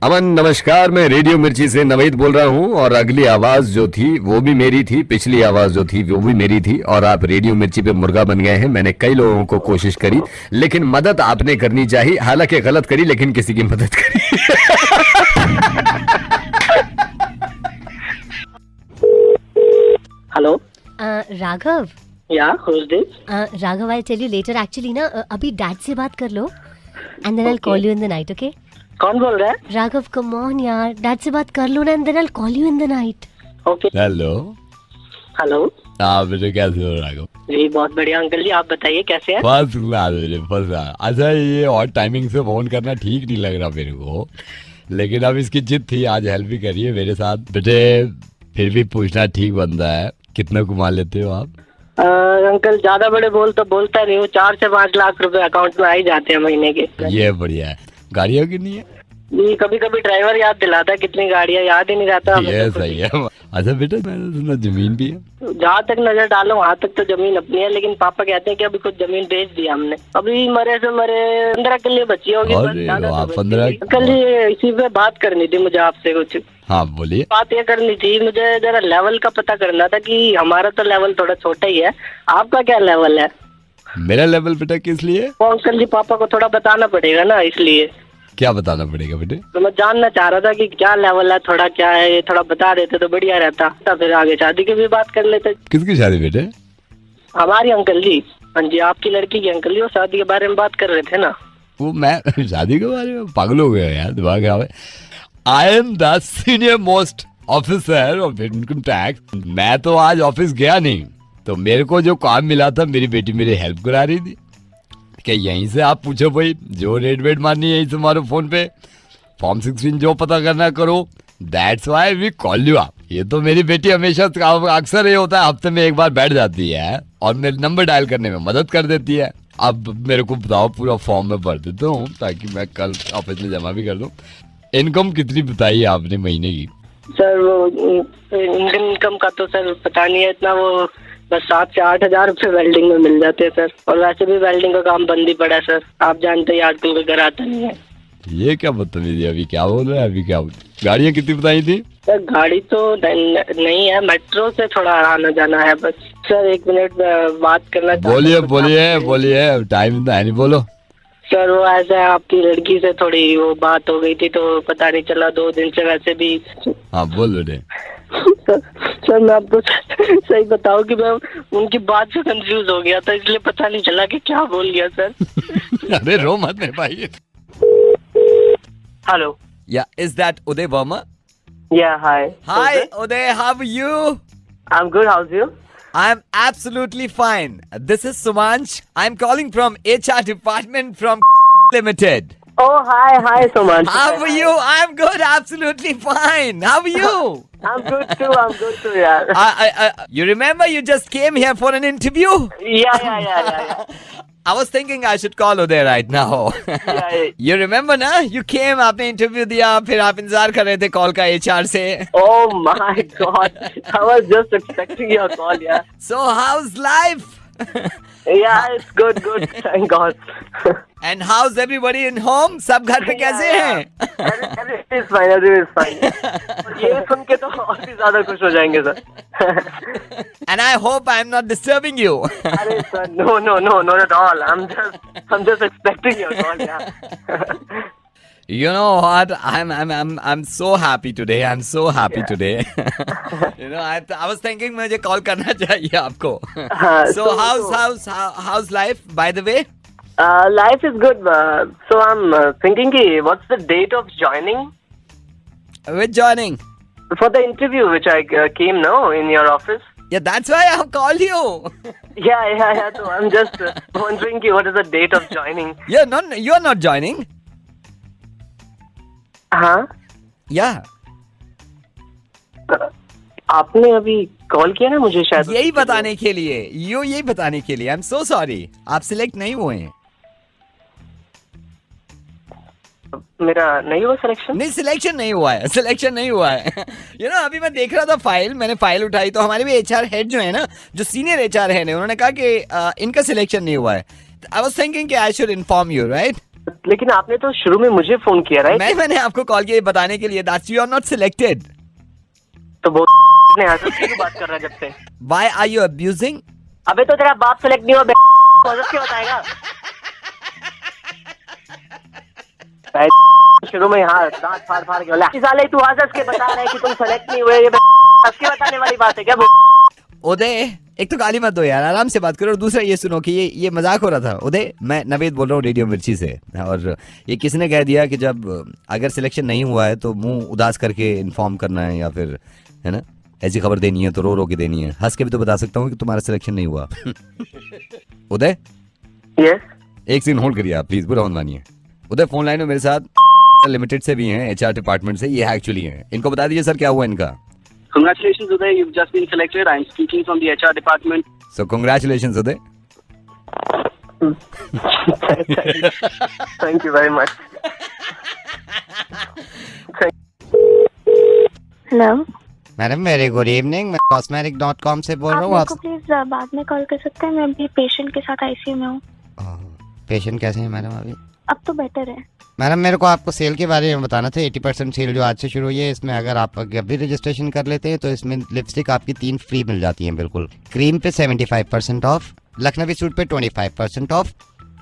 अमन नमस्कार, मैं रेडियो मिर्ची से नवीद बोल रहा हूँ और अगली आवाज जो थी वो भी मेरी थी, पिछली आवाज जो थी वो भी मेरी थी और आप रेडियो मिर्ची पे मुर्गा बन गए हैं। मैंने कई लोगों को कोशिश करी लेकिन मदद आपने करनी चाहिए, हालांकि गलत करी लेकिन किसी की मदद करी। Hello Raghav. Yeah who's this? Raghav, I tell you later. Actually ना अभी डैड से बात कर लो and then I will call you in the night. Okay? कौन बोल रहा है? राघव कम ऑन यार, डैड से बात कर लो ना and then I will call you in the night. Okay. Hello. Hello. आप बेटे कैसे हो राघव? जी बहुत बढ़िया अंकल जी, आप बताइए कैसे हैं? फर्स्ट क्लास बेटे, फर्स्ट क्लास। अच्छा ये और टाइमिंग से फोन करना ठीक नहीं लग रहा मेरे को, लेकिन अब इसकी जिद थी, आज हेल्प भी करिए मेरे साथ बेटे। फिर भी पूछना ठीक बनता है, कितना कमा लेते हो आप? अंकल ज्यादा बड़े बोलता नहीं हूँ, 4 से 5 लाख रुपए अकाउंट में आ ही जाते हैं महीने के। ये बढ़िया है। गाड़ियाँ कितनी है? जी कभी कभी ड्राइवर याद दिलाता है कितनी गाड़ियाँ, याद ही नहीं रहता। ये सही है। अच्छा बेटा, मैंने सुना जमीन भी है? जहाँ तक नजर डालो वहाँ तक तो जमीन अपनी है, लेकिन पापा कहते हैं कि अभी कुछ जमीन बेच दी हमने, अभी मरे से मरे 15 किले बची होगी। अरे 15। अंकल जी इसी पे बात करनी थी मुझे आपसे कुछ। हाँ बोलिए। बात ये करनी थी, मुझे जरा लेवल का पता करना था कि हमारा तो लेवल थोड़ा छोटा ही है, आपका क्या लेवल है? मेरा लेवल बेटा किस लिए? वो अंकल जी पापा को थोड़ा बताना पड़ेगा ना, इसलिए। क्या बताना पड़ेगा बेटे? तो मैं जानना चाह रहा था कि क्या लेवल है, थोड़ा क्या है, ये थोड़ा बता देते तो बढ़िया रहता, तो फिर आगे शादी की भी बात कर लेते। किसकी शादी बेटे? हमारी अंकल जी। हाँ जी, आपकी लड़की की अंकल जी, वो शादी के बारे में बात कर रहे थे ना। वो मैं शादी के बारे में पागल हो गया यार, दिमाग खराब है। I am the senior most officer of income tax. मैं तो आज ऑफिस गया नहीं, तो मेरे को जो काम मिला था मेरी बेटी मेरी हेल्प करा रही थी कि यहीं से आप पूछो भाई, जो रेट वेट मारनी है यहीं से मारो फोन पे, फॉर्म 16 जो पता करना करो, that's why we call you आप। ये तो मेरी बेटी हमेशा अक्सर ये होता है, हफ्ते में एक बार बैठ जाती है और मेरे नंबर डायल करने में मदद कर देती है। अब मेरे को बताओ, पूरा फॉर्म में भर देता हूँ ताकि मैं कल ऑफिस में जमा भी कर दूँ। इनकम कितनी बताई आपने महीने की? सर वो इनकम का तो सर पता नहीं है इतना, वो बस 7 से 8 हजार रुपए वेल्डिंग में मिल जाते हैं सर, और वैसे भी वेल्डिंग का काम बंद ही पड़ा है सर, आप जानते हैं आजकल कोई घर आता नहीं है। ये क्या बदतमीजी, अभी क्या बोल रहे हैं? अभी क्या गाड़ियाँ कितनी बताई थी? सर गाड़ी तो नहीं है, मेट्रो से थोड़ा आना जाना है बस। सर 1 मिनट बात करना। बोलिए बोलिए बोलिए, टाइम तो है नहीं, बोलो। सर वो ऐसा है, आपकी लड़की से थोड़ी वो बात हो गई थी तो पता नहीं चला, 2 दिन से वैसे भी। हाँ बोल बेटे। सर मैं आपको सही बताऊं कि मैं उनकी बात से कंफ्यूज हो गया था, इसलिए पता नहीं चला कि क्या बोल गया सर। अरे रो मत मेरे भाई। हेलो। या is that Uday Verma? Yeah, hi. Hi, Uday, how are you? I'm good, how's you? I'm absolutely fine. This is Sumanch. I'm calling from HR department from Limited. Oh, hi, Sumanch. How are you? I'm good, absolutely fine. How are you? I'm good too, yeah. You remember you just came here for an interview? Yeah. I was thinking I should call Uday right now. Yeah. You remember ना? You came, आपने interview दिया, फिर आप इंतजार कर रहे थे call का HR से. Oh my God, I was just expecting your call, yeah. So how's life? Yeah, it's good, thank God. And how's everybody in home? सब घर पे कैसे हैं? Everything is fine. ये सुन के तो और भी ज्यादा खुश हो जाएंगे sir. And I hope I'm not disturbing you. अरे sir, no, not at all. I'm just expecting your call. Yeah. You know what? I'm so happy today. I'm so happy today. You know, I was thinking मुझे call करना चाहिए आपको. So how's life? By the way, Life is good. So I'm thinking, what's the date of joining? Which joining? For the interview which I came now in your office. Yeah, that's why I have called you. Yeah. So I'm just wondering, what is the date of joining? You're not joining. हाँ. Yeah. आपने अभी call किया ना मुझे शायद यही बताने के लिए. यही बताने के लिए. I'm so sorry. आप सिलेक्ट नहीं हुए हैं. मेरा नहीं हुआ सिलेक्शन. नहीं, सिलेक्शन नहीं हुआ है. You know, अभी मैं देख रहा था फाइल. मैंने फाइल उठाई तो हमारे भी HR हेड जो है ना, जो सीनियर HR है, उन्होंने कहा कि इनका सिलेक्शन नहीं हुआ है. I was thinking कि I should inform you, right? लेकिन आपने तो शुरू में मुझे फोन किया, राइट? मैंने आपको कॉल किया बताने के लिए that you are not selected. तो वो ने आकर क्यों बात कर रहा है जब से? Why are you abusing? अबे तो तेरा बाप सेलेक्ट नहीं हुआ, क्या बताएगा? शुरू में हाँ दांत फाड़ के बोला साले तू हंस के बता रहा है कि तुम सेलेक्ट नहीं हुए. ये हंस के बताने वाली बात है क्या? उदय, एक तो गाली मत दो यार, आराम से बात करो. और दूसरा ये सुनो कि ये मजाक हो रहा था. उदय, मैं नवेद बोल रहा हूँ रेडियो मिर्ची से. और ये किसने कह दिया कि जब अगर सिलेक्शन नहीं हुआ है तो मुंह उदास करके इन्फॉर्म करना है, या फिर है ना ऐसी खबर देनी है तो रो के देनी है. हंस के भी तो बता सकता हूँ कि तुम्हारा सिलेक्शन नहीं हुआ. उदय, यस, एक सीन होल्ड करिए आप प्लीज, बुरा मत मानिए. उदय फोन लाइन में मेरे साथ लिमिटेड से भी हैं, HR डिपार्टमेंट से. ये एक्चुअली हैं. इनको बता दीजिए सर क्या हुआ इनका. Congratulations, Uday. You've just been selected. I'm speaking from the HR department. So congratulations, Uday. Thank you very much. Hello madam, very good evening. मैं cosmetic.com से बोल रहा हूँ. आप प्लीज बाद में कॉल कर सकते हैं. मैं अभी पेशेंट के साथ ICU में हूँ. पेशेंट कैसे हैं मैडम अभी? अब तो बेटर है. मैडम, मेरे को आपको सेल के बारे में बताना था. 80% सेल जो आज से शुरू हुई है, इसमें अगर आप अभी रजिस्ट्रेशन कर लेते हैं तो इसमें लिपस्टिक आपकी 3 फ्री मिल जाती हैं बिल्कुल. क्रीम पे 75% ऑफ, लखनवी सूट पे 25% ऑफ,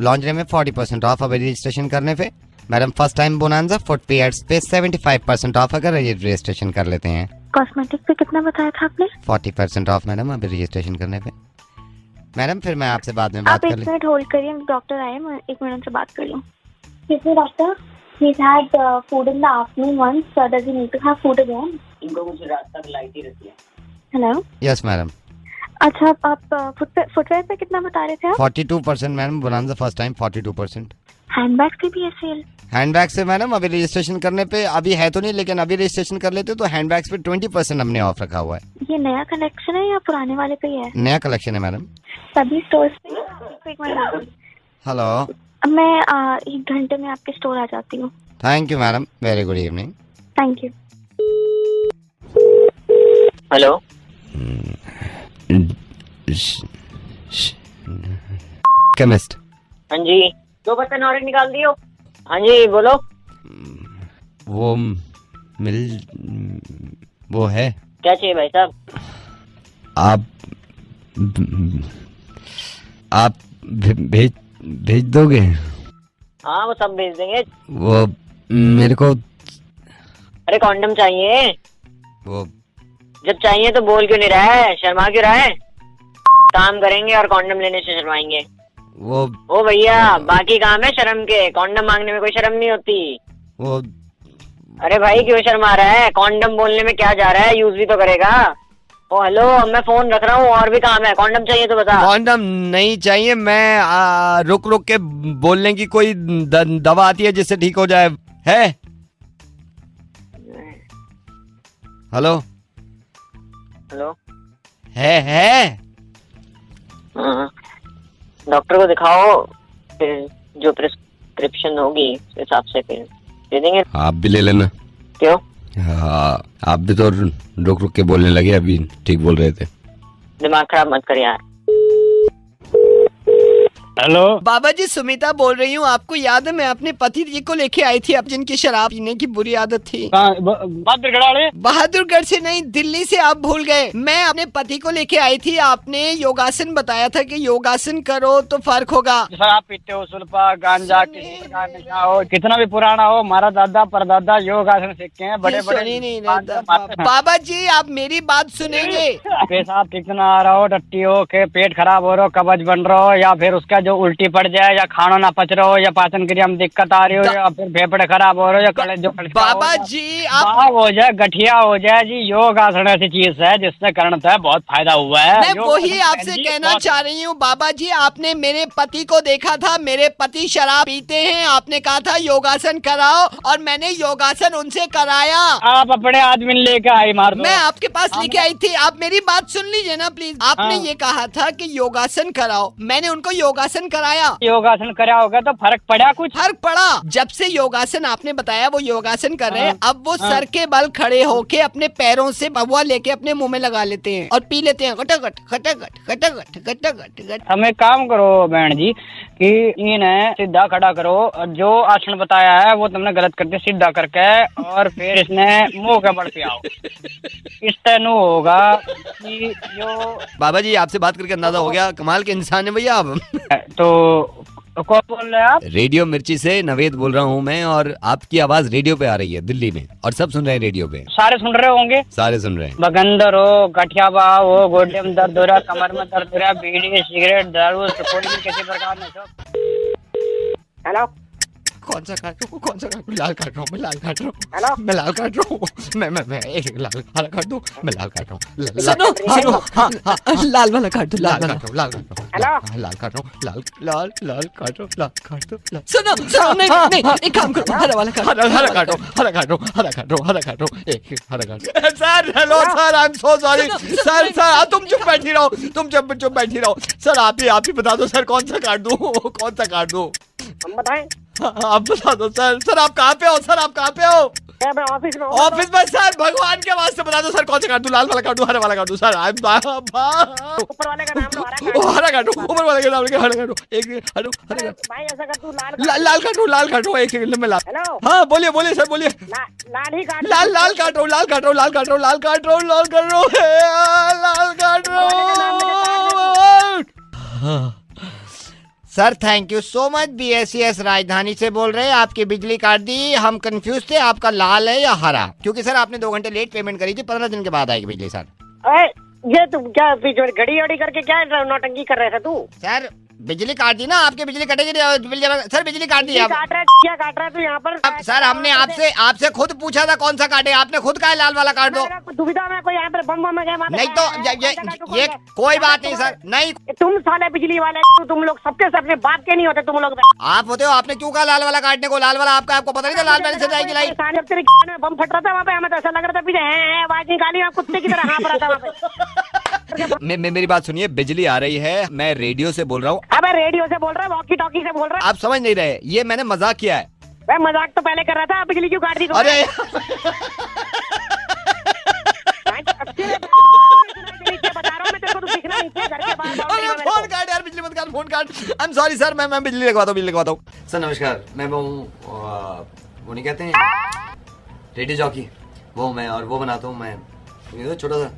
लॉन्जरी में 40% ऑफ अभी रजिस्ट्रेशन करने पे. Madam, first time bonanza footwears पे 75% ऑफ अगर रजिस्ट्रेशन कर लेते हैं. कॉस्मेटिक पे कितना बताया था आपने? 40% ऑफ मैडम अभी रजिस्ट्रेशन करने पे. मैडम, फिर मैं आपसे बाद में बात कर आप 1 मिनट होल्ड करिए. डॉक्टर आए, मैं 1 मिनट से बात कर लूँ. Doctor, he's had food in the afternoon once. Does he need to have food again? इनको मुझे रात तक लाइट ही रहती है. हेलो. Yes madam. अच्छा, आप फुटवेयर पे कितना बता रहे थे आप? 42% madam. Bonanza first time 42%. Handbag पे भी है सेल? हैंडबैग से मैडम अभी रजिस्ट्रेशन करने पे अभी है तो नहीं, लेकिन अभी रजिस्ट्रेशन कर लेते तो हैंडबैग्स पे 20% हमने ऑफ रखा हुआ है. ये नया कलेक्शन है या पुराने वाले पे ही है? नया कलेक्शन है मैडम. सभी स्टोर्स पे? एक मिनट. हेलो, मैं 1 घंटे में आपके स्टोर आ जाती हूँ. Thank you madam. Very good evening. Thank you. Hello. Chemist. हाँ जी, 2 बर्तन और निकाल दियो. हाँ जी बोलो. वो है. क्या चाहिए भाई साहब? आप भेज दोगे? हाँ वो सब भेज देंगे. वो मेरे को अरे कॉन्डम चाहिए. वो जब चाहिए तो बोल क्यों नहीं रहा है? शर्मा क्यों रहा है? काम करेंगे और कॉन्डम लेने से शर्माएंगे. वो भैया, बाकी काम है शर्म के. कॉन्डम मांगने में कोई शर्म नहीं होती. वो अरे भाई क्यों शर्मा रहा है? कॉन्डम बोलने में क्या जा रहा है? यूज भी तो करेगा. ओ हेलो, मैं फोन रख रहा हूँ, और भी काम है. कॉन्डम चाहिए तो बता. कॉन्डम नहीं चाहिए. मैं रुक के बोलने की कोई दवा आती है जिससे ठीक हो जाए. है? Hello hello. है डॉक्टर को दिखाओ, फिर जो प्रिस्क्रिप्शन होगी उस हिसाब से फिर दे देंगे. आप भी ले लेना. क्यों? हाँ, आप भी तो रुक के बोलने लगे. अभी ठीक बोल रहे थे. दिमाग खराब मत कर यार. हेलो बाबा जी, सुमिता बोल रही हूँ। आपको याद है मैं अपने पति जी को लेके आई थी, अब जिनकी शराब पीने की बुरी आदत थी। बहादुरगढ़ से नहीं, दिल्ली से आप भूल गए। मैं अपने पति को लेके आई थी, आपने योगासन बताया था कि योगासन करो तो फर्क होगा। शराब पीते हो, सुल्फा गांजा किसी प्रकार नशा हो, कितना भी पुराना हो, हमारा दादा परदादा योगासन सीखे हैं, बड़े बड़े। बाबा जी आप मेरी बात सुनेंगे। पेशाब कितना आ रहा हो, टट्टी हो के पेट खराब हो रहा हो, कब्ज बन रहा हो, या फिर उसका जो उल्टी पड़ जाए, या खाना ना पच रहा हो, या पाचन क्रिया में दिक्कत आ रही हो, या फिर फेफड़े खराब हो रहे हो, या कड़े जो बाबा जी आप हो जाए, गठिया हो जाए जी, योग आसन ऐसी चीज है जिससे कारण है बहुत फायदा हुआ है। मैं वही आपसे कहना चाह रही हूँ बाबा जी, आपने मेरे पति को देखा था, मेरे पति शराब पीते हैं, आपने कहा था योगासन कराओ और मैंने योगासन उनसे कराया। आप अपने आदमी लेके आई मार दो। मैं आपके पास लेके आई थी, आप मेरी बात सुन लीजिए ना प्लीज। आपने ये कहा था कि योगासन कराओ, मैंने उनको योगासन कराया। योगासन करा होगा तो फर्क पड़ा? कुछ फर्क पड़ा। जब से योगासन आपने बताया वो योगासन कर रहे हैं, अब वो सर के बल खड़े होके अपने पैरों से भगवा लेके अपने मुंह में लगा लेते हैं और पी लेते हैं खटाखट खटाखट खटाखट खटाखट। हमें काम करो बहन जी कि इन्हें सीधा खड़ा करो, जो आसन बताया है वो तुमने गलत करके सीधा करके, और फिर इसने मुंह के बल पे आओ। इस तेनु होगा कि जो बाबा जी आपसे बात करके अंदाजा हो गया, कमाल के इंसान है भैया आप। तो कौन बोल रहे हैं आप? रेडियो मिर्ची से नवेद बोल रहा हूँ मैं, और आपकी आवाज रेडियो पे आ रही है दिल्ली में, और सब सुन रहे हैं रेडियो पे। सारे सुन रहे होंगे? सारे सुन रहे हैं। बगंदर हो, गठिया भाव हो, गोड्डे में दर्द हो रहा, कमर में दर्द हो रहा, बीड़ी सिगरेट दारू कोई भी किसी प्रकार में। हेलो कौन सा काट रहा हूँ, कौन सा काट, लाल काट रहा हूँ, मैं लाल काट रहा हूँ। हेलो मैं लाल काट रहा हूँ, मैं एक लाल हरा काट दूँ, मैं लाल काट रहा हूँ। सुनो सुनो, हाँ हाँ लाल वाला काट दो, लाल काट रहा हूँ, लाल काट रहा हूँ। हेलो लाल काट रहा हूँ, लाल लाल लाल काट रहा हूँ, लाल काट दो, लाल। सुनो सुनो, नहीं नहीं एक काम करो, हरा वाला काट, हरा काट रहा हूँ, हरा काट रहा हूँ, हरा काट रहा हूँ, हरा काट रहा हूँ, एक हरा काट। Sir hello sir, I am so sorry sir. Sir तुम चुप बैठी रहो, तुम चुप बैठी रहो सर। आप ही बता दो सर, कौन सा काट दूँ, कौन सा काट दूँ? हम बताएं? आप बता दो सर। सर आप कहाँ पे हो, सर आप कहाँ पे हो? मैं ऑफिस में। ऑफिस में सर, भगवान के वास्ते बता दो सर, कौन सा काट दूं, लाल वाला काट दूं, हरा वाला काट दूं सर? ऊपर वाले का नाम लो, हरा काटो, ऊपर वाले का नाम हरा काटो, एक हरो हरा भाई ऐसा कर तू लाल काटो, लाल काटो, एक में लाल। हेलो हाँ बोलिए बोलिए सर बोलिए। लाल ही काट, लाल लाल काट रहा हूँ, लाल काट रहा हूँ, लाल काट रहा हूँ, लाल काट रहा हूँ, लाल काट रहा हूँ, लाल काट रहा हूँ। Sir thank you so much, BSES राजधानी से बोल रहे हैं। आपकी बिजली काट दी, हम कंफ्यूज थे आपका लाल है या हरा, क्योंकि सर आपने 2 घंटे लेट पेमेंट करी थी, 15 दिन के बाद आएगी बिजली सर। ये तुम क्या घड़ी वड़ी करके क्या नौटंकी कर रहे थे तू? सर बिजली काट दी ना, आपकी बिजली कटेगी सर, बिजली काट दी। क्या काट रहा है तू यहाँ पर? सर हमने आपसे खुद पूछा था कौन सा काटे, आपने खुद कहा लाल वाला काट दो। दुविधा में कोई यहाँ पर बम में गया? नहीं तो ये कोई बात नहीं सर, नहीं तुम साले बिजली वाले, तुम लोग सबके सबके बात के नहीं होते तुम लोग। आप होते हो, आपने क्यों कहा लाल वाला काटने को? लाल वाला आपको पता नहीं था लाल वाले से जाएगी लाइट? तेरे बम फट रहा था वहाँ पे, हमें तो ऐसा लग रहा था पीछे आवाज निकाली, कुत्ते की तरह हाँफ रहा था वहाँ पे। मेरी बात सुनिए, बिजली आ रही है, मैं रेडियो से बोल रहा हूँ। अबे रेडियो से बोल रहा है, वॉकी टॉकी से बोल रहा है? आप समझ नहीं रहे, ये मैंने मजाक किया है। मैं मजाक तो पहले कर रहा था, बिजली क्यों काट दी? अरे फोन काट यार, बिजली मत काट, फोन काट। आई एम सॉरी सर, मैं बिजली लगवाता हूँ। सर नमस्कार, मैं वो नहीं कहते हैं रेडियो जॉकी, वो मैं, और वो बनाता हूँ मैं छोटा सा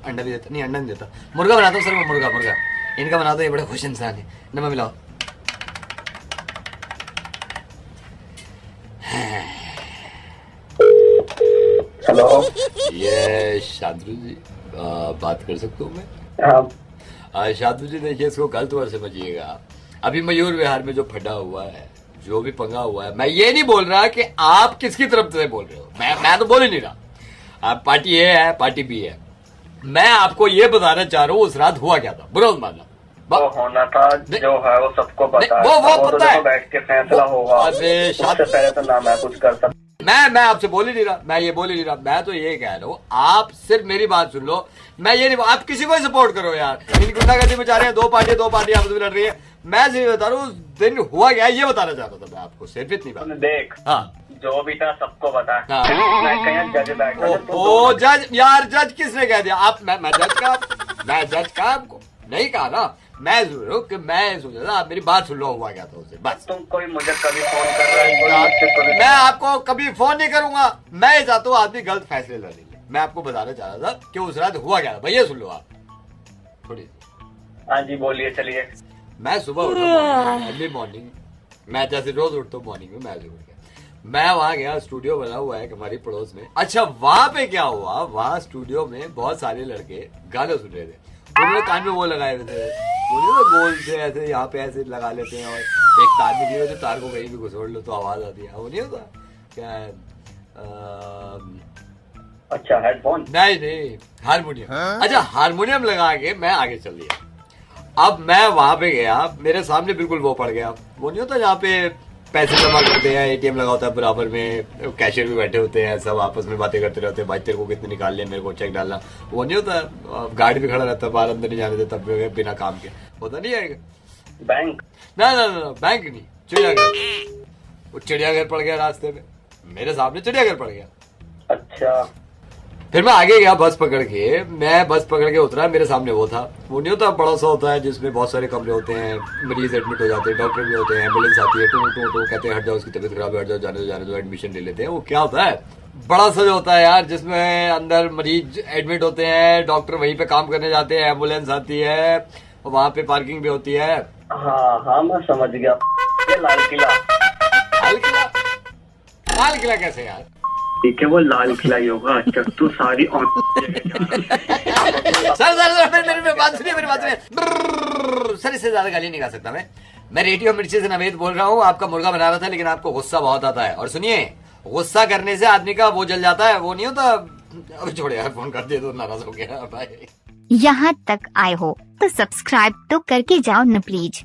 अंडा भी देता, नहीं अंडा नहीं देता, मुर्गा बनाता हूँ सर। मैं मुर्गा इनका बनाता हूँ, ये बड़ा खुश इंसान है। नमक मिलाओ। हेलो ये शादू जी बात कर सकता हूँ मैं? शादू जी देखिए, इसको गलत वर्ड समझिएगा। अभी मयूर विहार में जो फटा हुआ है, जो भी पंगा हुआ है, मैं ये नहीं बोल रहा कि आप किसकी तरफ से बोल रहे हो, मैं तो बोल ही नहीं रहा। आप पार्टी ए है, पार्टी बी है, मैं आपको ये बताना चाह रहा हूँ उस रात हुआ क्या था, बुरा मत मानना। वो होना था जो है वो सबको पता है, वो पता है, बैठ के फैसला होगा। उससे पहले तो ना मैं कुछ कर सकता। मैं आपसे बोल ही नहीं रहा, मैं ये बोल ही नहीं रहा, मैं तो ये कह रहा हूँ, आप सिर्फ मेरी बात सुन लो। मैं ये नहीं, आप किसी को सपोर्ट करो यार, इन गुंडागर्दी में जा रहे हैं, दो पार्टी आपस में लड़ रही है। मैं सिर्फ बता रहा हूँ उस दिन हुआ क्या, ये बताना चाहता था मैं आपको, सिर्फ इतनी बात। देख हाँ, जो भी था सबको बता। जज बैठा, जज यार, जज किसने कह दिया? आप मैं जज का आपको नहीं कहा ना, मैं सोच रहा था आप मेरी बात सुन लो, हुआ क्या था उसे, बस। तुम कोई मुझे कभी फोन कर रहा है? मैं आपको कभी फोन नहीं करूंगा। मैं ये चाहता हूँ आदमी गलत फैसले ले ले। मैं आपको बताना चाह रहा था कि उस रात हुआ क्या था, भैया सुन लो आप थोड़ी। हाँ जी बोलिए, चलिए। मैं सुबह उठा अर्ली मॉर्निंग, मैं जैसे रोज उठता हूँ मॉर्निंग में, मैं उठ गया, मैं वहां गया, स्टूडियो बना हुआ है हमारी पड़ोस में। अच्छा वहां पे क्या हुआ, वहां स्टूडियो में बहुत सारे लड़के गाने सुन रहे थे, उन्होंने कान में वो लगाए हुए थे, वो गोल से ऐसे यहाँ पे ऐसे लगा लेते हैं और एक तार निकली हुई, तार को कहीं भी घुसोड़ लो तो आवाज आती है, वो नहीं होता क्या है? अच्छा हेडफोन? नहीं हारमोनियम। अच्छा हारमोनियम लगा के मैं आगे चल दिया। अब मैं वहां पे गया, मेरे सामने बिल्कुल वो पड़ गया, वो नहीं होता जहाँ पे पैसे जमा करते हैं, एटीएम लगा होता है बराबर में, कैशियर भी बैठे होते हैं, सब आपस में बातें करते रहते हैं, भाई तेरे को कितने निकाल लिया, मेरे को चेक डालना, वो नहीं होता, गार्ड भी खड़ा रहता है बाहर, अंदर नहीं जाने देता बिना काम के, होता नहीं आएगा बैंक? ना बैंक नहीं, चिड़ियाघर। वो चिड़ियाघर पड़ गया रास्ते में, मेरे सामने चिड़ियाघर पड़ गया। अच्छा फिर मैं आगे गया बस पकड़ के, मैं बस पकड़ के उतरा, मेरे सामने वो था, वो नहीं होता बड़ा सा होता है जिसमें बहुत सारे कमरे होते हैं, मरीज एडमिट हो जाते हैं, डॉक्टर भी होते हैं, एम्बुलेंस आती है, टू कहते हैं हट जाओ उसकी तबीयत खराब है, हट जाओ, जाने दो, एडमिशन ले लेते हैं। वो क्या होता है, बड़ा सा जो होता है यार, जिसमें अंदर मरीज एडमिट होते हैं, डॉक्टर वहीं पे काम करने जाते हैं, एम्बुलेंस आती है, वहाँ पे पार्किंग भी होती है। हाँ मैं समझ गया, ये लाल किला। लाल किला कैसे यार? ठीक है वो लाल किला ही होगा। तो सारी सर मेरी बात सुनिए, सर इससे ज्यादा गाली नहीं गा सकता मैं रेडियो मिर्ची से नवेद बोल रहा हूँ, आपका मुर्गा बना रहा था, लेकिन आपको गुस्सा बहुत आता है। और सुनिए, गुस्सा करने से आदमी का वो जल जाता है, वो नहीं होता। अब छोड़े यार, फोन कर दिया तो नाराज हो गया भाई। यहाँ तक आए हो तो सब्सक्राइब तो करके जाओ न प्लीज।